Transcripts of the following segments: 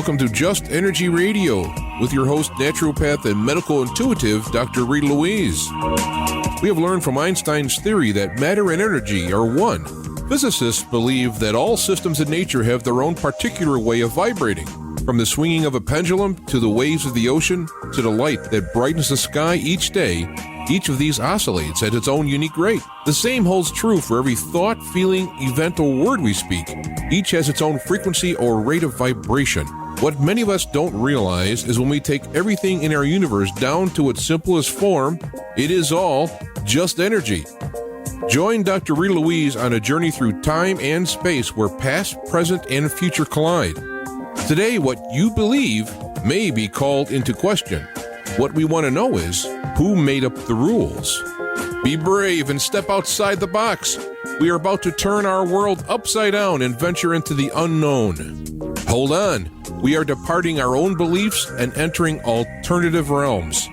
Welcome to Just Energy Radio with your host, naturopath and medical intuitive, Dr. Rita Louise. We have learned from Einstein's theory that matter and energy are one. Physicists believe that all systems in nature have their own particular way of vibrating. From the swinging of a pendulum to the waves of the ocean to the light that brightens the sky each day, each of these oscillates at its own unique rate. The same holds true for every thought, feeling, event, or word we speak. Each has its own frequency or rate of vibration. What many of us don't realize is when we take everything in our universe down to its simplest form, it is all just energy. Join Dr. Rita Louise on a journey through time and space where past, present, and future collide. Today, what you believe may be called into question. What we want to know is, who made up the rules? Be brave and step outside the box. We are about to turn our world upside down and venture into the unknown. Hold on. We are departing our own beliefs and entering alternative realms.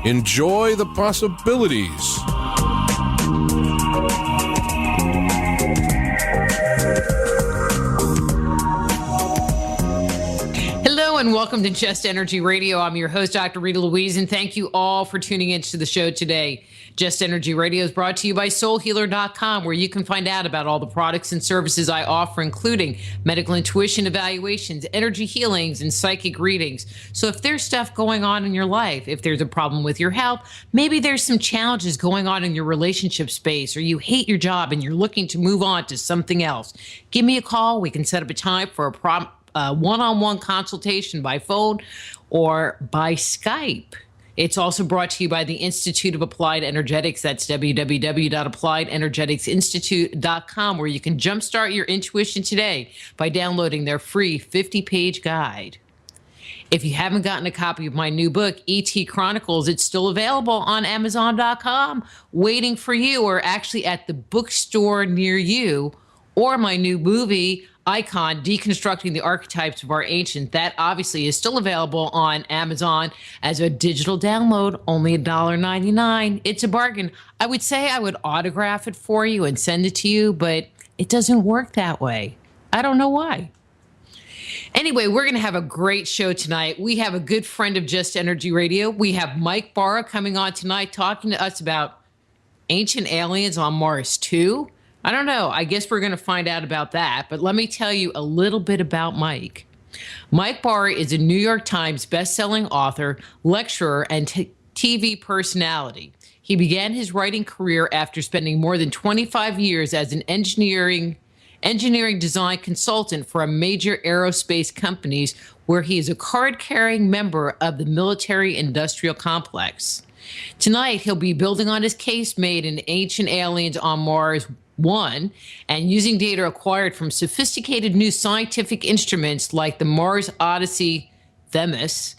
Enjoy the possibilities. And welcome to Just Energy Radio. I'm your host, Dr. Rita Louise, and thank you all for tuning into the show today. Just Energy Radio is brought to you by soulhealer.com, where you can find out about all the products and services I offer, including medical intuition evaluations, energy healings, and psychic readings. So if there's stuff going on in your life, if there's a problem with your health, maybe there's some challenges going on in your relationship space, or you hate your job and you're looking to move on to something else, give me a call. We can set up a time for a one-on-one consultation by phone or by Skype. It's also brought to you by the Institute of Applied Energetics. That's www.appliedenergeticsinstitute.com, where you can jumpstart your intuition today by downloading their free 50-page guide. If you haven't gotten a copy of my new book, E.T. Chronicles, it's still available on Amazon.com, waiting for you, or actually at the bookstore near you, or my new movie, Icon, Deconstructing the Archetypes of Our Ancient. That obviously is still available on Amazon as a digital download, only $1.99. It's a bargain. I would say I would autograph it for you and send it to you, but it doesn't work that way. I don't know why. Anyway, we're going to have a great show tonight. We have a good friend of Just Energy Radio. We have Mike Bara coming on tonight talking to us about ancient aliens on Mars 2. I don't know. I guess we're going to find out about that. But let me tell you a little bit about Mike. Mike Bara is a New York Times bestselling author, lecturer, and TV personality. He began his writing career after spending more than 25 years as an engineering design consultant for a major aerospace companies, where he is a card-carrying member of the military-industrial complex. Tonight, he'll be building on his case made in Ancient Aliens on Mars 1, and using data acquired from sophisticated new scientific instruments like the Mars Odyssey THEMIS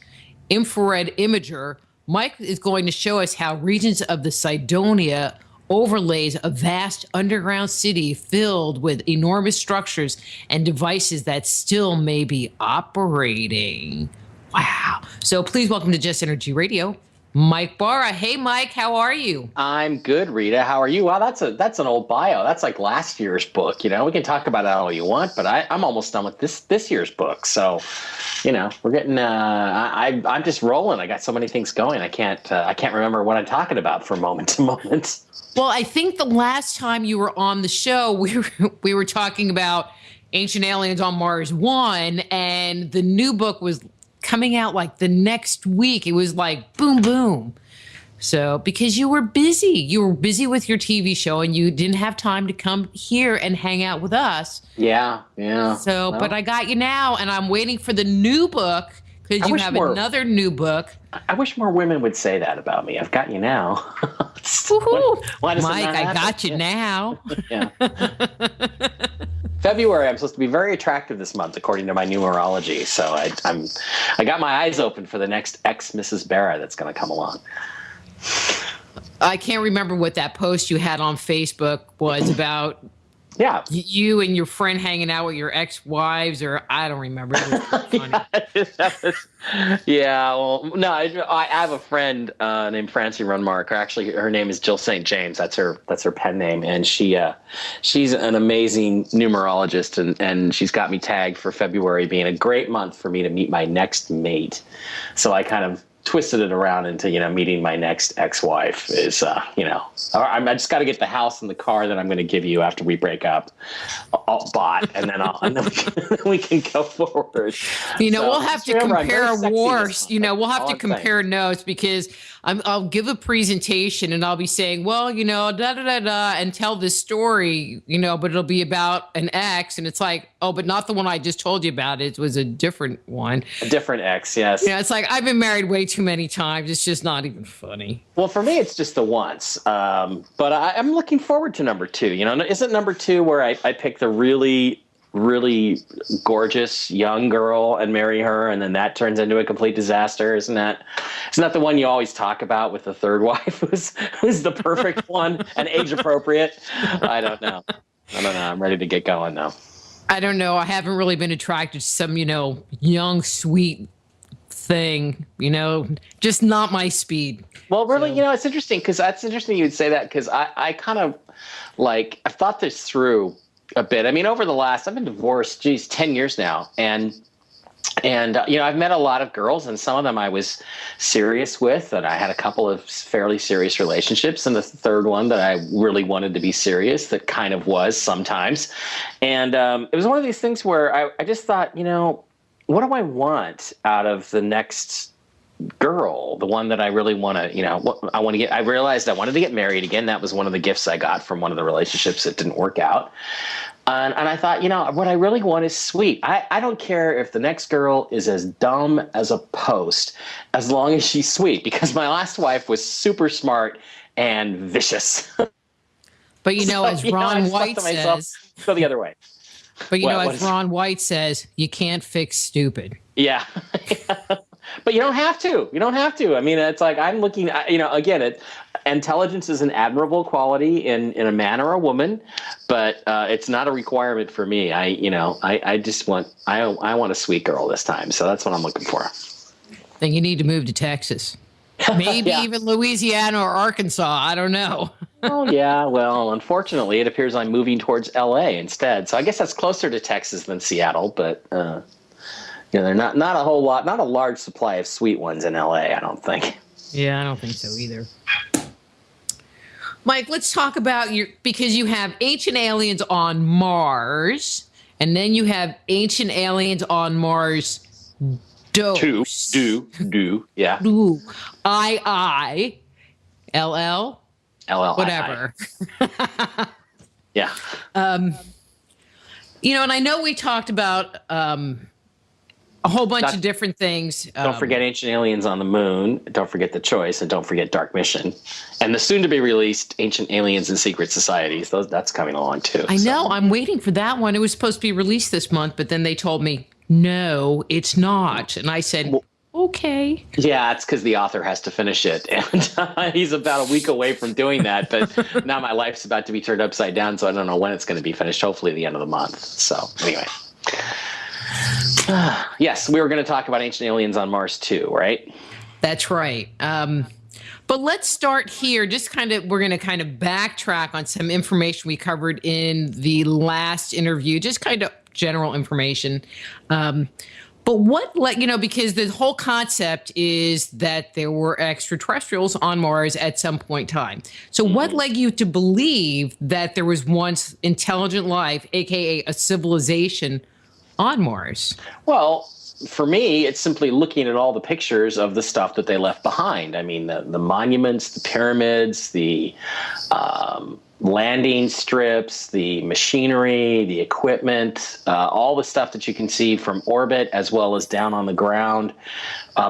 infrared imager. Mike is going to show us how regions of the Cydonia overlays a vast underground city filled with enormous structures and devices that still may be operating. Wow. So please welcome to Just Energy Radio, Mike Bara. Hey, Mike, how are you? I'm good, Rita. How are you? Wow, that's an old bio. That's like last year's book. You know, we can talk about it all you want, but I'm almost done with this year's book. So, you know, we're getting. I'm just rolling. I got so many things going. I can't remember what I'm talking about from moment to moment. Well, I think the last time you were on the show, we were talking about Ancient Aliens on Mars 1, and the new book was coming out like the next week. It was like boom, boom. So because you were busy with your TV show and you didn't have time to come here and hang out with us. Yeah. So, well, but I got you now, and I'm waiting for the new book because you have another new book. I wish more women would say that about me. I've got you now. Why does Mike, I got you now. Yeah. February, I'm supposed to be very attractive this month, according to my numerology. So I got my eyes open for the next ex-Mrs. Bara that's going to come along. I can't remember what that post you had on Facebook was about Yeah. You and your friend hanging out with your ex-wives, or I don't remember. It was funny. Yeah, well, no, I have a friend named Francie Runmark. Actually, her name is Jill St. James. That's her pen name, and she's an amazing numerologist, and she's got me tagged for February being a great month for me to meet my next mate. So I kind of twisted it around into, meeting my next ex-wife is, I just got to get the house and the car that I'm going to give you after we break up all bought, and then we can go forward. We'll have to compare wars. We'll have to compare notes, because I'll give a presentation and I'll be saying, well, da da da da, and tell this story, but it'll be about an ex, and it's like, oh, but not the one I just told you about. It was a different one. A different ex, yes. It's like I've been married way too many times. It's just not even funny. Well, for me, it's just the once. But I'm looking forward to number 2. Isn't number 2 where I pick the really, really gorgeous young girl and marry her, and then that turns into a complete disaster? Isn't that the one you always talk about with the third wife who's the perfect one and age appropriate? I don't know. I'm ready to get going now. I don't know. I haven't really been attracted to some, young, sweet thing, just not my speed. Well, really, it's interesting, because that's interesting you would say that, because I kind of I've thought this through a bit. I mean, over the last, I've been divorced, 10 years now. And I've met a lot of girls, and some of them I was serious with, and I had a couple of fairly serious relationships, and the third one that I really wanted to be serious, that kind of was sometimes. And it was one of these things where I just thought, what do I want out of the next girl, the one that I really want to, I realized I wanted to get married again. That was one of the gifts I got from one of the relationships that didn't work out. And I thought, what I really want is sweet. I don't care if the next girl is as dumb as a post, as long as she's sweet, because my last wife was super smart and vicious. But as Ron White says, go the other way. But as Ron White says, you can't fix stupid. Yeah. But you don't have to. I mean, it's like, I'm looking, again, intelligence is an admirable quality in a man or a woman, but it's not a requirement for me. I just want a sweet girl this time. So that's what I'm looking for. Then you need to move to Texas. Maybe even Louisiana or Arkansas. I don't know. Oh, yeah. Well, unfortunately, it appears I'm moving towards L.A. instead. So I guess that's closer to Texas than Seattle, but they're not a whole lot, not a large supply of sweet ones in L.A., I don't think. Yeah, I don't think so either. Mike, let's talk about because you have ancient aliens on Mars, and then you have ancient aliens on Mars. Yeah. LL, whatever. Yeah. And I know we talked about a whole bunch of different things. Don't forget Ancient Aliens on the Moon. Don't forget The Choice, and don't forget Dark Mission, and the soon-to-be-released Ancient Aliens and Secret Societies. That's coming along too. I know. I'm waiting for that one. It was supposed to be released this month, but then they told me, no, it's not. And I said, okay. Yeah, it's because the author has to finish it, and he's about a week away from doing that. But now my life's about to be turned upside down, so I don't know when it's going to be finished. Hopefully, the end of the month. So anyway. Yes, we were going to talk about Ancient Aliens on Mars too, right? That's right. But let's start here. We're going to kind of backtrack on some information we covered in the last interview, just kind of general information. But because the whole concept is that there were extraterrestrials on Mars at some point in time. So what led you to believe that there was once intelligent life, aka a civilization, on Mars? Well, for me, it's simply looking at all the pictures of the stuff that they left behind. I mean, the monuments, the pyramids, the landing strips, the machinery, the equipment, all the stuff that you can see from orbit as well as down on the ground.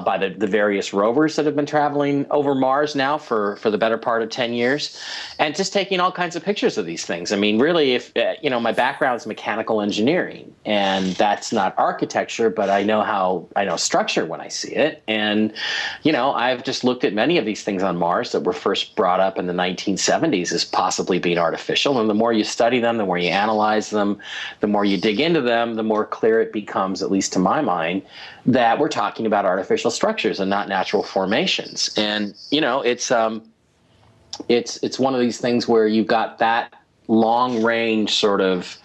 by the various rovers that have been traveling over Mars now for the better part of 10 years, and just taking all kinds of pictures of these things. I mean, really, if my background is mechanical engineering, and that's not architecture, but I know structure when I see it. And, I've just looked at many of these things on Mars that were first brought up in the 1970s as possibly being artificial. And the more you study them, the more you analyze them, the more you dig into them, the more clear it becomes, at least to my mind, that we're talking about artificial structures and not natural formations. And it's one of these things where you've got that long range sort of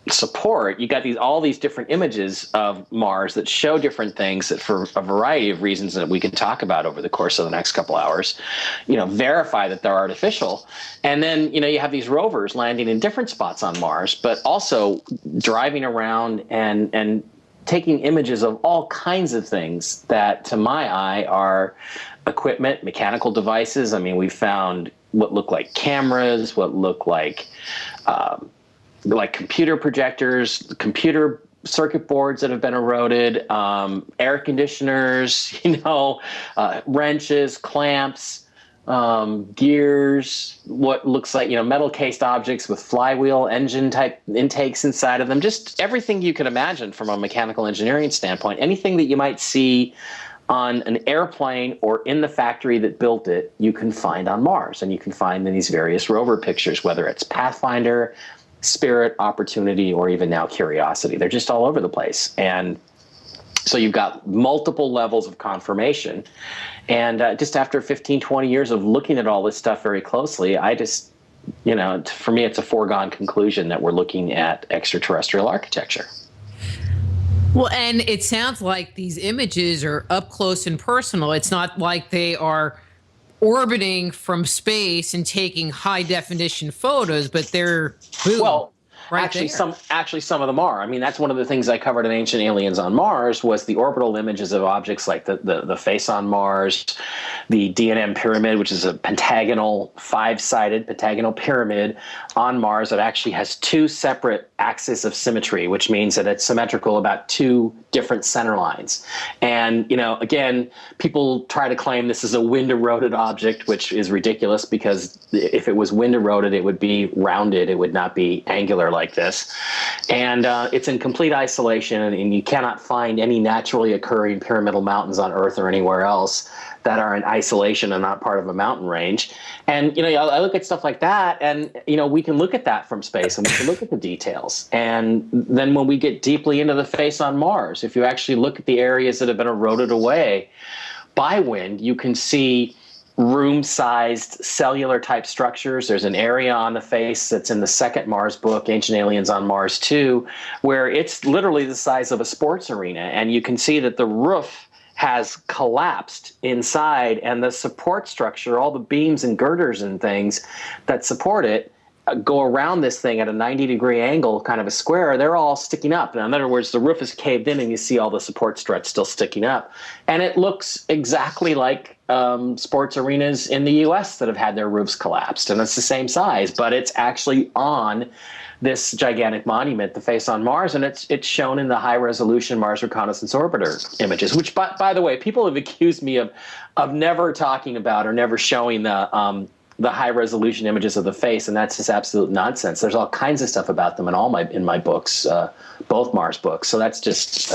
support. You got all these different images of Mars that show different things that, for a variety of reasons that we can talk about over the course of the next couple hours, verify that they're artificial. And then you have these rovers landing in different spots on Mars, but also driving around and taking images of all kinds of things that, to my eye, are equipment, mechanical devices. I mean, we found what look like cameras, what look like computer projectors, computer circuit boards that have been eroded, air conditioners, wrenches, clamps, gears, what looks like, metal cased objects with flywheel engine type intakes inside of them, just everything you can imagine from a mechanical engineering standpoint. Anything that you might see on an airplane or in the factory that built it, you can find on Mars, and you can find in these various rover pictures, whether it's Pathfinder, Spirit, Opportunity, or even now Curiosity. They're just all over the place. And so you've got multiple levels of confirmation. And just after 15, 20 years of looking at all this stuff very closely, I just, for me, it's a foregone conclusion that we're looking at extraterrestrial architecture. Well, and it sounds like these images are up close and personal. It's not like they are orbiting from space and taking high definition photos, but they're boom. Well, right actually, there. Some of them are. I mean, that's one of the things I covered in Ancient Aliens on Mars was the orbital images of objects like the face on Mars, the D&M pyramid, which is a five-sided pentagonal pyramid on Mars that actually has two separate axes of symmetry, which means that it's symmetrical about two different center lines. And, again, people try to claim this is a wind-eroded object, which is ridiculous because if it was wind-eroded, it would be rounded. It would not be angular like this. And it's in complete isolation, and you cannot find any naturally occurring pyramidal mountains on Earth or anywhere else that are in isolation and not part of a mountain range. And, I look at stuff like that, and, we can look at that from space, and we can look at the details. And then when we get deeply into the face on Mars, if you actually look at the areas that have been eroded away by wind, you can see room-sized cellular-type structures. There's an area on the face that's in the second Mars book, Ancient Aliens on Mars 2, where it's literally the size of a sports arena, and you can see that the roof has collapsed inside, and the support structure, all the beams and girders and things that support it, go around this thing at a 90-degree angle, kind of a square. They're all sticking up. Now, in other words, the roof is caved in, and you see all the support struts still sticking up. And it looks exactly like sports arenas in the U.S. that have had their roofs collapsed, and it's the same size, but it's actually on this gigantic monument, the face on Mars, and it's shown in the high-resolution Mars Reconnaissance Orbiter images, which, by the way, people have accused me of never talking about or never showing the high-resolution images of the face, and that's just absolute nonsense. There's all kinds of stuff about them in my books, both Mars books, so that's just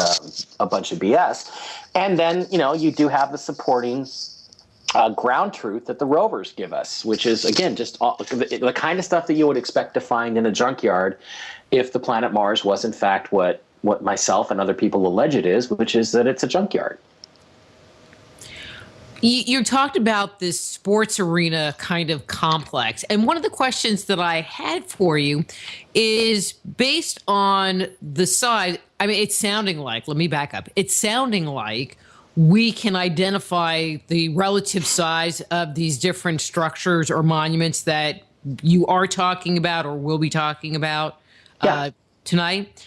a bunch of BS. And then, you do have the supporting ground truth that the rovers give us, which is, again, just the kind of stuff that you would expect to find in a junkyard if the planet Mars was, in fact, what myself and other people allege it is, which is that it's a junkyard. You talked about this sports arena kind of complex. And one of the questions that I had for you is based on the size. I mean, it's sounding like, let me back up. It's sounding like we can identify the relative size of these different structures or monuments that you are talking about or will be talking about tonight.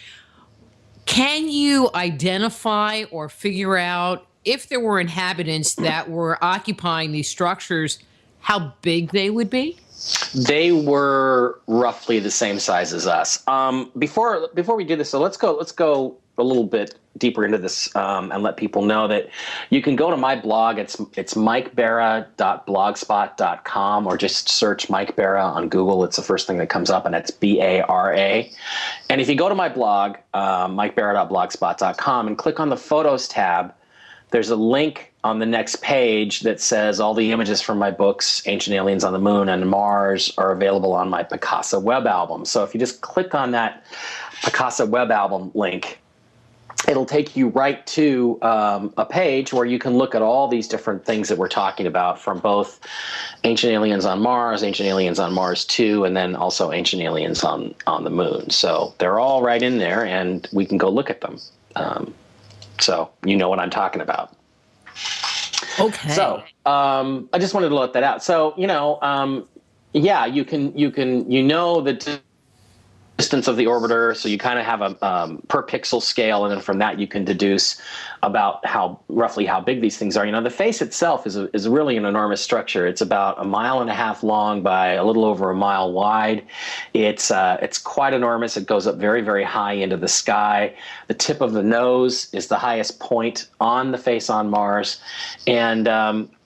Can you identify or figure out if there were inhabitants that were occupying these structures, how big they would be? They were roughly the same size as us. Before we do this, so let's go a little bit deeper into this and let people know that you can go to my blog. It's mikebara.blogspot.com, or just search Mike Bara on Google. It's the first thing that comes up, and it's Bara. And if you go to my blog, mikebara.blogspot.com, and click on the Photos tab, there's a link on the next page that says all the images from my books, Ancient Aliens on the Moon and Mars, are available on my Picasa web album. So if you just click on that Picasa web album link, it'll take you right to a page where you can look at all these different things that we're talking about, from both Ancient Aliens on Mars, Ancient Aliens on Mars 2, and then also Ancient Aliens on the Moon. So they're all right in there, and we can go look at them. So you know what I'm talking about. Okay. So I just wanted to let that out. So, yeah, you know the distance of the orbiter, so you kind of have a per pixel scale, and then from that you can deduce about roughly how big these things are. The face itself is really an enormous structure. It's about 1.5 miles long by a little over 1 mile wide. It's quite enormous. It goes up very, very high into the sky. The tip of the nose is the highest point on the face on Mars, and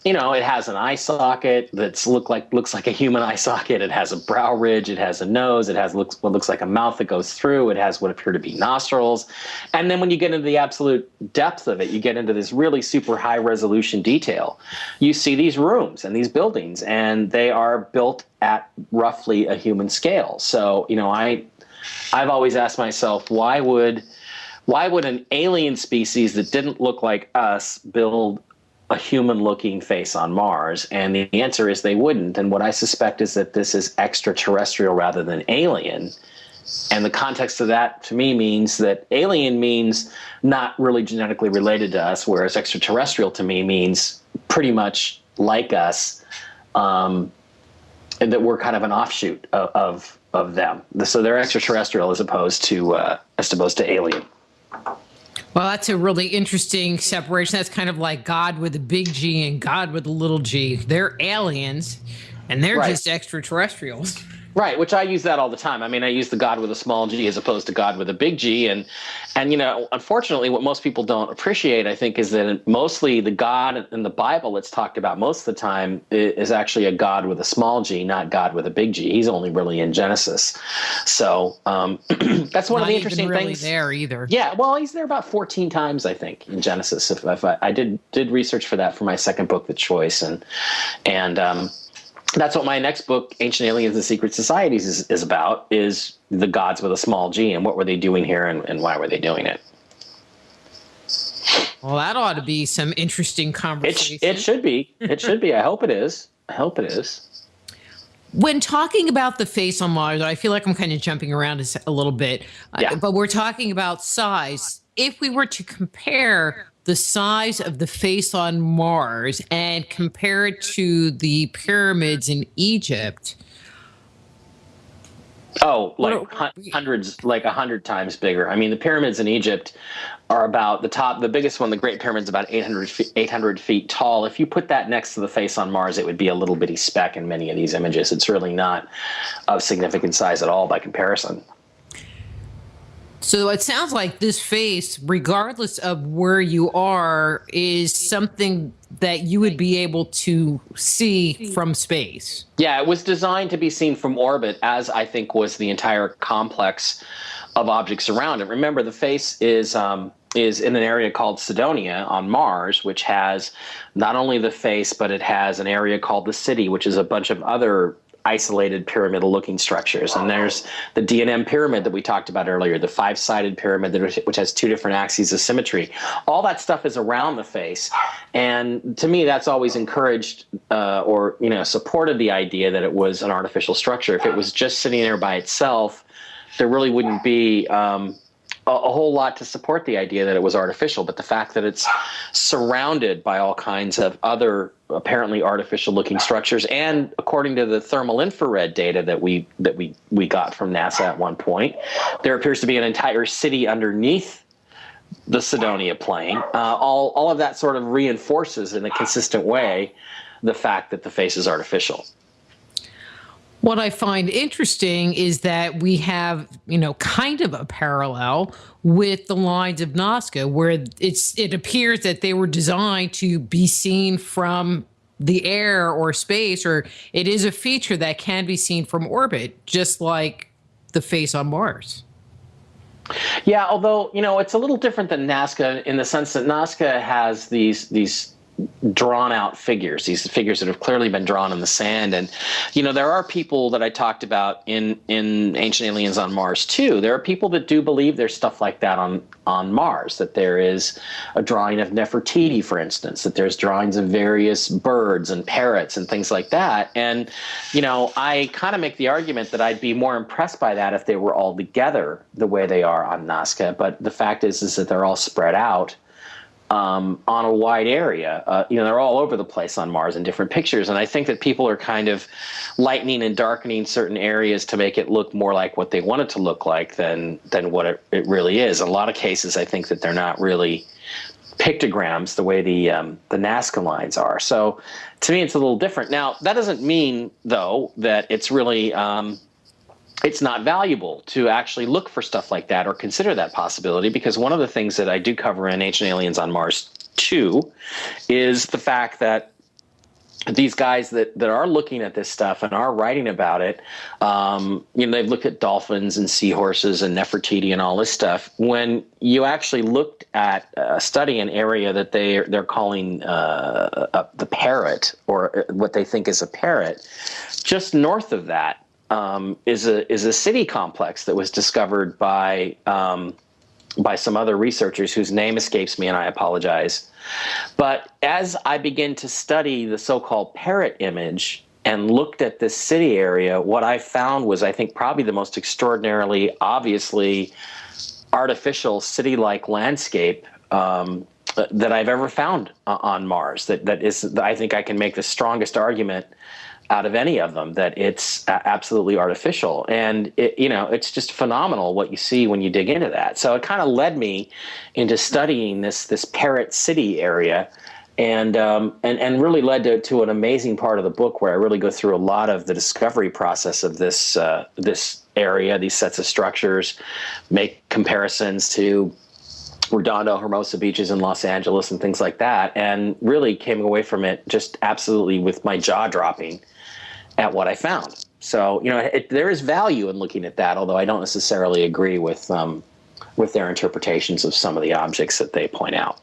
it has an eye socket that looks like a human eye socket. It has a brow ridge. It has a nose. It has what looks like a mouth that goes through. It has what appear to be nostrils. And then when you get into the absolute depth of it, you get into this really super high resolution detail. You see these rooms and these buildings, and they are built at roughly a human scale. So, I've always asked myself, why would an alien species that didn't look like us build a human-looking face on Mars? And the answer is they wouldn't. And what I suspect is that this is extraterrestrial rather than alien. And the context of that, to me, means that alien means not really genetically related to us, whereas extraterrestrial to me means pretty much like us, and that we're kind of an offshoot of them. So they're extraterrestrial as opposed to alien. Well, that's a really interesting separation. That's kind of like God with a big G and God with a little g. They're aliens, and they're just extraterrestrials. Right, which I use that all the time. I mean, I use the God with a small g as opposed to God with a big G. And unfortunately, what most people don't appreciate, I think, is that mostly the God in the Bible that's talked about most of the time is actually a God with a small g, not God with a big G. He's only really in Genesis. So that's one of the interesting really things. There either. Yeah, well, he's there about 14 times, I think, in Genesis. If I did research for that for my second book, The Choice, and that's what my next book, Ancient Aliens and Secret Societies, is about, is the gods with a small g, and what were they doing here, and why were they doing it. Well, that ought to be some interesting conversation. It should be. It should be. I hope it is. When talking about the face on Mars, I feel like I'm kind of jumping around a little bit, but we're talking about size. If we were to compare the size of the face on Mars and compare it to the pyramids in Egypt. Oh, hundreds, like 100 times bigger. I mean, the pyramids in Egypt are about the biggest one, the Great Pyramid, is about 800 feet tall. If you put that next to the face on Mars, it would be a little bitty speck in many of these images. It's really not of significant size at all by comparison. So it sounds like this face, regardless of where you are, is something that you would be able to see from space. Yeah, it was designed to be seen from orbit, as I think was the entire complex of objects around it. Remember, the face is in an area called Cydonia on Mars, which has not only the face, but it has an area called the City, which is a bunch of other isolated pyramidal-looking structures. And there's the D&M pyramid that we talked about earlier, the 5-sided pyramid which has 2 different axes of symmetry. All that stuff is around the face. And to me, that's always encouraged or supported the idea that it was an artificial structure. If it was just sitting there by itself, there really wouldn't be a whole lot to support the idea that it was artificial. But the fact that it's surrounded by all kinds of other apparently artificial looking structures, and according to the thermal infrared data that we got from NASA at one point, there appears to be an entire city underneath the Cydonia plain. All of that sort of reinforces in a consistent way the fact that the face is artificial. What I find interesting is that we have, kind of a parallel with the lines of Nazca, where it appears that they were designed to be seen from the air or space, or it is a feature that can be seen from orbit, just like the face on Mars. Yeah, although, it's a little different than Nazca in the sense that Nazca has these drawn out figures, these figures that have clearly been drawn in the sand. And, there are people that I talked about in Ancient Aliens on Mars too. There are people that do believe there's stuff like that on Mars, that there is a drawing of Nefertiti, for instance, that there's drawings of various birds and parrots and things like that. And, I kind of make the argument that I'd be more impressed by that if they were all together the way they are on Nazca. But the fact is that they're all spread out on a wide area. They're all over the place on Mars in different pictures. And I think that people are kind of lightening and darkening certain areas to make it look more like what they want it to look like than what it really is. In a lot of cases, I think that they're not really pictograms the way the Nazca lines are. So to me, it's a little different. Now, that doesn't mean, though, that it's really it's not valuable to actually look for stuff like that or consider that possibility, because one of the things that I do cover in Ancient Aliens on Mars 2 is the fact that these guys that are looking at this stuff and are writing about it, they've looked at dolphins and seahorses and Nefertiti and all this stuff. When you actually looked at study an area that they're calling the parrot, or what they think is a parrot, just north of that, is a city complex that was discovered by some other researchers whose name escapes me, and I apologize. But as I begin to study the so-called parrot image and looked at this city area, what I found was, I think, probably the most extraordinarily, obviously artificial city-like landscape that I've ever found on Mars. That is, I think I can make the strongest argument out of any of them that it's absolutely artificial. And it's just phenomenal what you see when you dig into that. So it kind of led me into studying this parrot city area, and really led to an amazing part of the book where I really go through a lot of the discovery process of this area, these sets of structures, make comparisons to Redondo, Hermosa beaches in Los Angeles and things like that, and really came away from it just absolutely with my jaw dropping at what I found. So, there is value in looking at that, although I don't necessarily agree with their interpretations of some of the objects that they point out.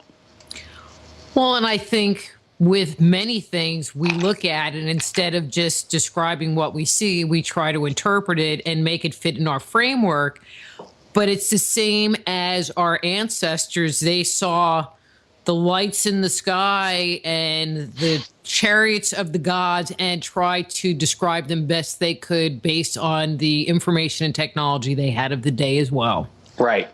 Well, and I think with many things we look at, and instead of just describing what we see, we try to interpret it and make it fit in our framework. But it's the same as our ancestors. They saw the lights in the sky and the chariots of the gods and tried to describe them best they could based on the information and technology they had of the day as well. Right.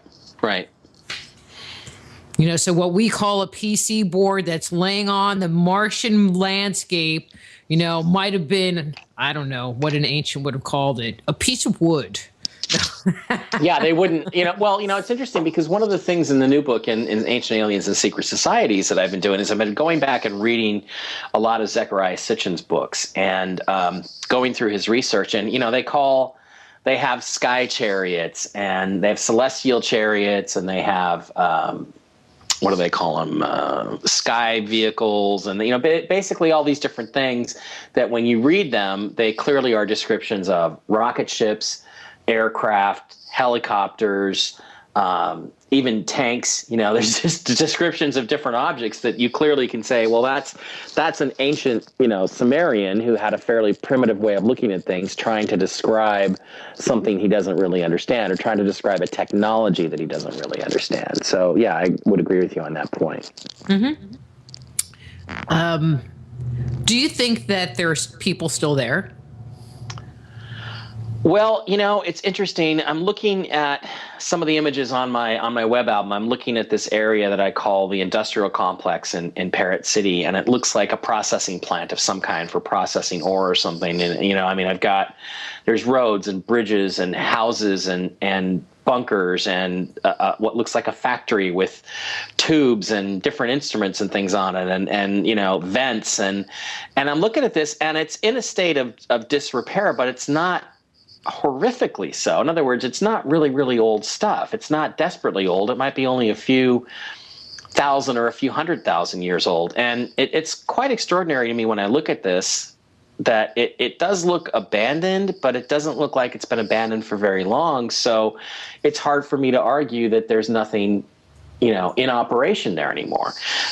So what we call a PC board that's laying on the Martian landscape, might have been, I don't know what an ancient would have called it, a piece of wood. Yeah, they wouldn't, it's interesting because one of the things in the new book in Ancient Aliens and Secret Societies that I've been doing is I've been going back and reading a lot of Zecharia Sitchin's books and going through his research. And, they have sky chariots and they have celestial chariots and they have, what do they call them? Sky vehicles, and basically all these different things that when you read them, they clearly are descriptions of rocket ships, aircraft, helicopters, even tanks. There's just descriptions of different objects that you clearly can say, well, that's an ancient, Sumerian who had a fairly primitive way of looking at things, trying to describe something he doesn't really understand, or trying to describe a technology that he doesn't really understand. So, yeah, I would agree with you on that point. Mm-hmm. Do you think that there's people still there? Well, it's interesting. I'm looking at some of the images on my web album. I'm looking at this area that I call the industrial complex in Parrot City, and it looks like a processing plant of some kind for processing ore or something. And there's roads and bridges and houses and bunkers and what looks like a factory with tubes and different instruments and things on it, and vents, and I'm looking at this, and it's in a state of disrepair, but it's not horrifically so. In other words, it's not really, really old stuff. It's not desperately old. It might be only a few thousand or a few 100,000 years old. And it's quite extraordinary to me when I look at this, that it does look abandoned, but it doesn't look like it's been abandoned for very long. So it's hard for me to argue that there's nothing, in operation there anymore.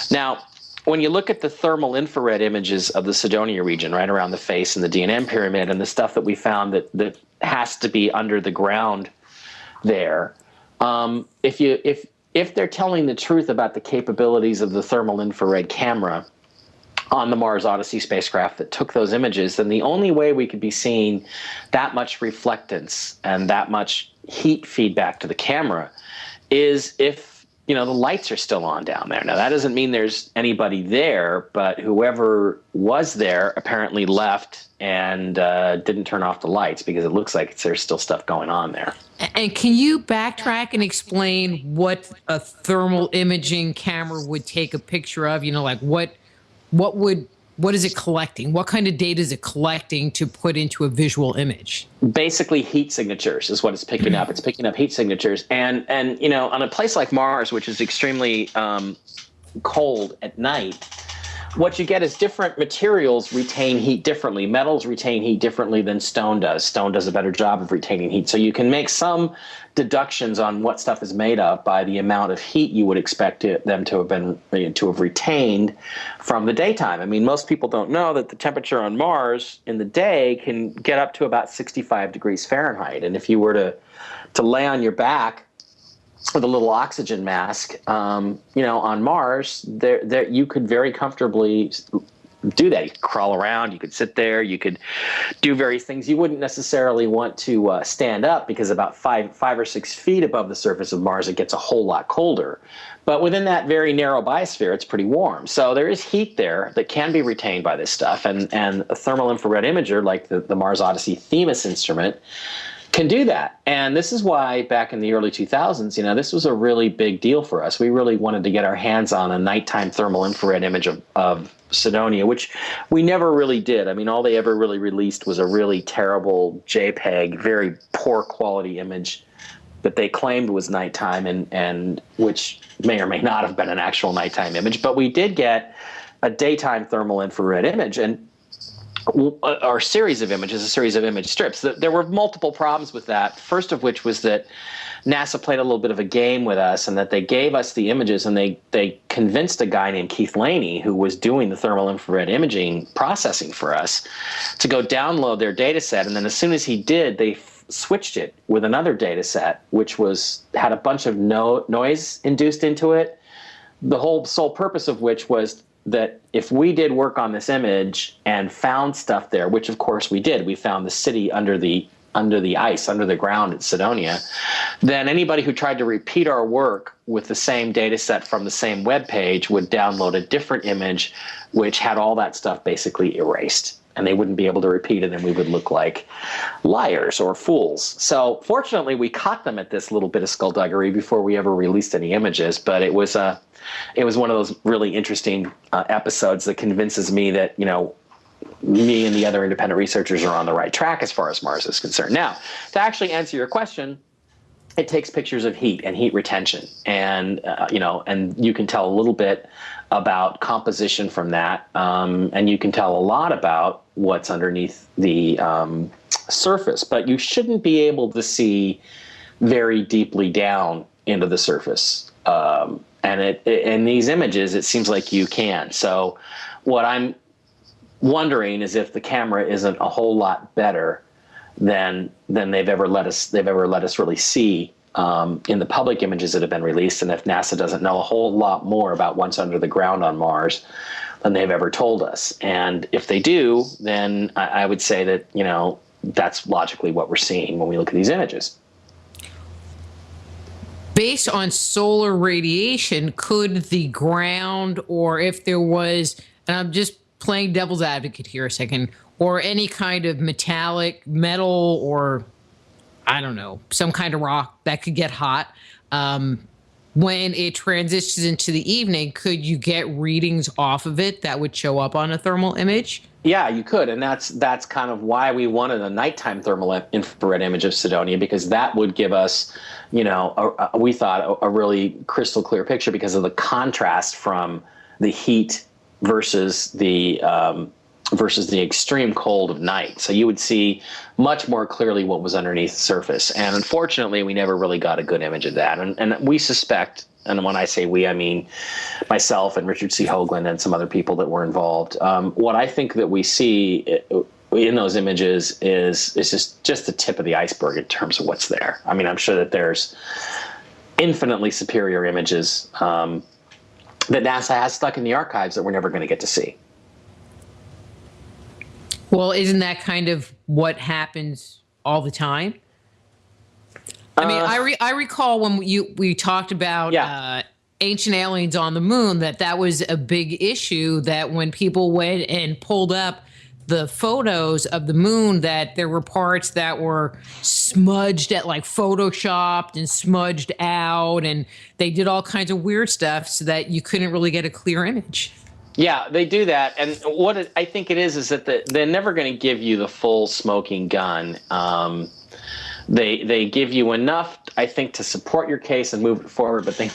Now, when you look at the thermal infrared images of the Cydonia region, right around the face and the D&M pyramid, and the stuff that we found that has to be under the ground there, if they're telling the truth about the capabilities of the thermal infrared camera on the Mars Odyssey spacecraft that took those images, then the only way we could be seeing that much reflectance and that much heat feedback to the camera is if the lights are still on down there. Now, that doesn't mean there's anybody there, but whoever was there apparently left and didn't turn off the lights, because it looks like there's still stuff going on there. And can you backtrack and explain what a thermal imaging camera would take a picture of? What is it collecting? What kind of data is it collecting to put into a visual image? Basically, heat signatures is what it's picking up. It's picking up heat signatures. And on a place like Mars, which is extremely cold at night, what you get is different materials retain heat differently. Metals retain heat differently than stone does. Stone does a better job of retaining heat. So you can make some deductions on what stuff is made of by the amount of heat you would expect them to have retained from the daytime. I mean, most people don't know that the temperature on Mars in the day can get up to about 65 degrees Fahrenheit. And if you were to lay on your back with a little oxygen mask, on Mars, there you could very comfortably do that. You could crawl around, you could sit there, you could do various things. You wouldn't necessarily want to stand up, because about 5 or 6 feet above the surface of Mars, it gets a whole lot colder. But within that very narrow biosphere, it's pretty warm. So there is heat there that can be retained by this stuff. And a thermal infrared imager like the Mars Odyssey THEMIS instrument can do that. And this is why back in the early 2000s, this was a really big deal for us. We really wanted to get our hands on a nighttime thermal infrared image of Cydonia, which we never really did. I mean, all they ever really released was a really terrible JPEG, very poor quality image that they claimed was nighttime, and which may or may not have been an actual nighttime image. But we did get a daytime thermal infrared image, or a series of images, a series of image strips. There were multiple problems with that, first of which was that NASA played a little bit of a game with us, and that they gave us the images, and they convinced a guy named Keith Laney, who was doing the thermal infrared imaging processing for us, to go download their data set. And then as soon as he did, they switched it with another data set, which had a bunch of noise induced into it, the whole sole purpose of which was that if we did work on this image and found stuff there, which of course we did, we found the city under the ice, under the ground at Cydonia, then anybody who tried to repeat our work with the same data set from the same web page would download a different image which had all that stuff basically erased, and they wouldn't be able to repeat it, and we would look like liars or fools. So fortunately, we caught them at this little bit of skullduggery before we ever released any images, but it was one of those really interesting episodes that convinces me that, me and the other independent researchers are on the right track as far as Mars is concerned. Now, to actually answer your question, it takes pictures of heat and heat retention, and and you can tell a little bit about composition from that, and you can tell a lot about what's underneath the surface, but you shouldn't be able to see very deeply down into the surface. And in these images, it seems like you can. So what I'm wondering is if the camera isn't a whole lot better than they've ever let us really see in the public images that have been released, and if NASA doesn't know a whole lot more about what's under the ground on Mars than they've ever told us. And if they do, then I would say that that's logically what we're seeing when we look at these images. Based on solar radiation, could the ground, or if there was, and I'm just playing devil's advocate here a second, or any kind of metallic metal, or I don't know, some kind of rock that could get hot, when it transitions into the evening, could you get readings off of it that would show up on a thermal image? Yeah, you could, and that's kind of why we wanted a nighttime thermal infrared image of Cydonia, because that would give us, we thought a really crystal clear picture because of the contrast from the heat versus the extreme cold of night. So you would see much more clearly what was underneath the surface. And unfortunately, we never really got a good image of that. And we suspect, and when I say we, I mean myself and Richard C. Hoagland and some other people that were involved. What I think that we see in those images is just the tip of the iceberg in terms of what's there. I mean, I'm sure that there's infinitely superior images that NASA has stuck in the archives that we're never going to get to see. Well, isn't that kind of what happens all the time? I mean, I recall when we talked about ancient aliens on the moon, that was a big issue, that when people went and pulled up the photos of the moon, that there were parts that were smudged at, like photoshopped and smudged out, and they did all kinds of weird stuff so that you couldn't really get a clear image. Yeah, they do that. And what I think it is that they're never going to give you the full smoking gun. They give you enough, I think, to support your case and move it forward, but they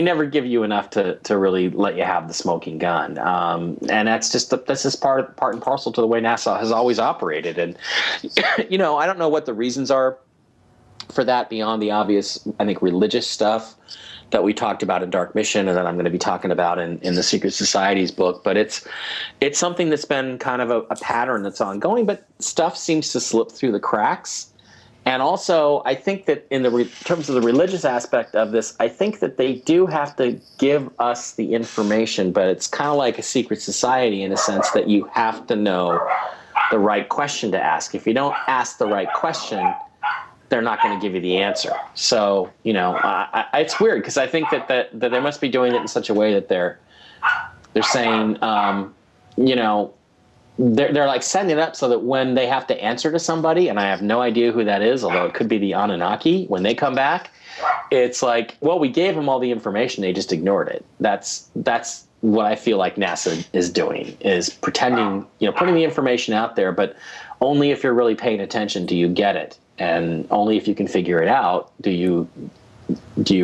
never give you enough to really let you have the smoking gun. And that's just part and parcel to the way NASA has always operated. And I don't know what the reasons are for that beyond the obvious, I think, religious stuff that we talked about in Dark Mission, and that I'm going to be talking about in the Secret Society's book. But it's something that's been kind of a pattern that's ongoing, but stuff seems to slip through the cracks. And also, I think that in terms of the religious aspect of this, I think that they do have to give us the information, but it's kind of like a secret society in a sense that you have to know the right question to ask. If you don't ask the right question, they're not going to give you the answer. So, it's weird because I think that they must be doing it in such a way that they're saying, they're like setting it up so that when they have to answer to somebody, and I have no idea who that is, although it could be the Anunnaki, when they come back, it's like, well, we gave them all the information, they just ignored it. That's what I feel like NASA is doing, is pretending, putting the information out there, but only if you're really paying attention do you get it. And only if you can figure it out do you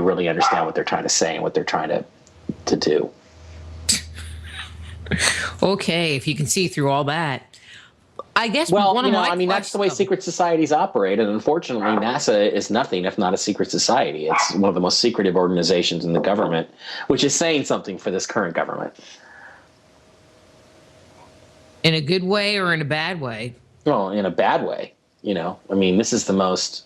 really understand what they're trying to say and what they're trying to do. Okay, if you can see through all that. I guess that's the way secret societies operate, and unfortunately NASA is nothing if not a secret society. It's one of the most secretive organizations in the government, which is saying something for this current government. In a good way or in a bad way? Well, in a bad way. This is the most...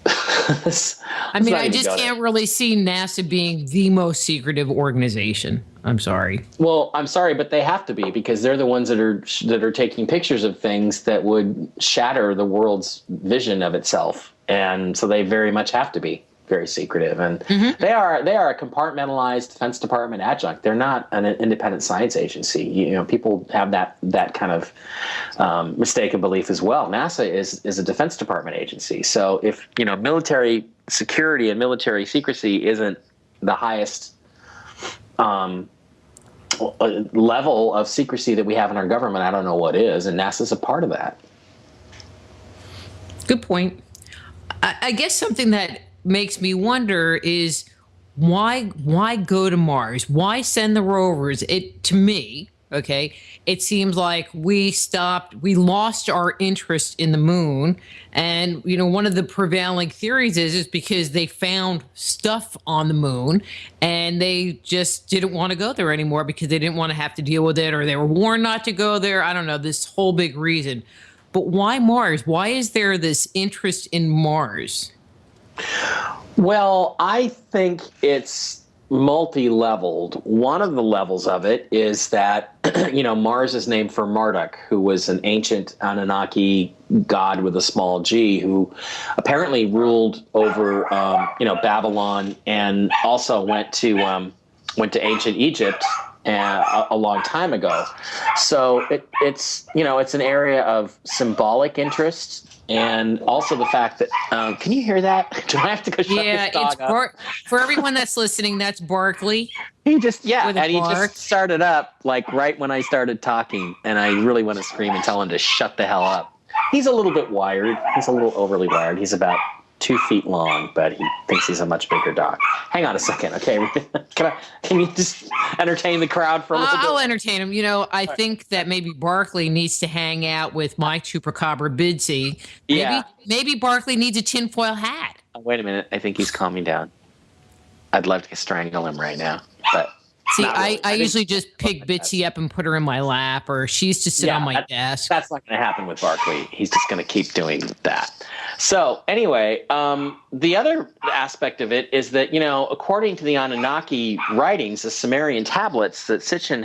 I just can't really see NASA being the most secretive organization. I'm sorry. Well, I'm sorry, but they have to be, because they're the ones that are taking pictures of things that would shatter the world's vision of itself. And so they very much have to be very secretive. And they are a compartmentalized Defense Department adjunct. They're not an independent science agency. People have that kind of mistaken belief as well. NASA is a Defense Department agency. So if military security and military secrecy isn't the highest level of secrecy that we have in our government, I don't know what is, and NASA's a part of that. Good point. I guess something that makes me wonder is why go to Mars? Why send the rovers? To me, it seems like we lost our interest in the moon. And, one of the prevailing theories is because they found stuff on the moon and they just didn't want to go there anymore because they didn't want to have to deal with it, or they were warned not to go there. I don't know, this whole big reason. But why Mars? Why is there this interest in Mars? Well, I think it's multi-leveled. One of the levels of it is that, Mars is named for Marduk, who was an ancient Anunnaki god with a small g, who apparently ruled over, Babylon, and also went to ancient Egypt a long time ago. So it's an area of symbolic interest. And also the fact that, can you hear that? Do I have to go shut this dog up? For everyone that's listening, that's Barkley. He just started up like right when I started talking, and I really want to scream and tell him to shut the hell up. He's a little bit wired. He's a little overly wired. He's about 2 feet long, but he thinks he's a much bigger dog. Hang on a second, okay? Can you just entertain the crowd for a little bit? I'll entertain him. I think that maybe Barkley needs to hang out with my chupacabra Bidsy. Maybe Barkley needs a tinfoil hat. Oh, wait a minute. I think he's calming down. I'd love to strangle him right now, but... See, really. I usually just pick Bitsy up and put her in my lap, or she used to sit on my desk. That's not going to happen with Barkley. He's just going to keep doing that. So anyway, the other aspect of it is that, according to the Anunnaki writings, the Sumerian tablets that Sitchin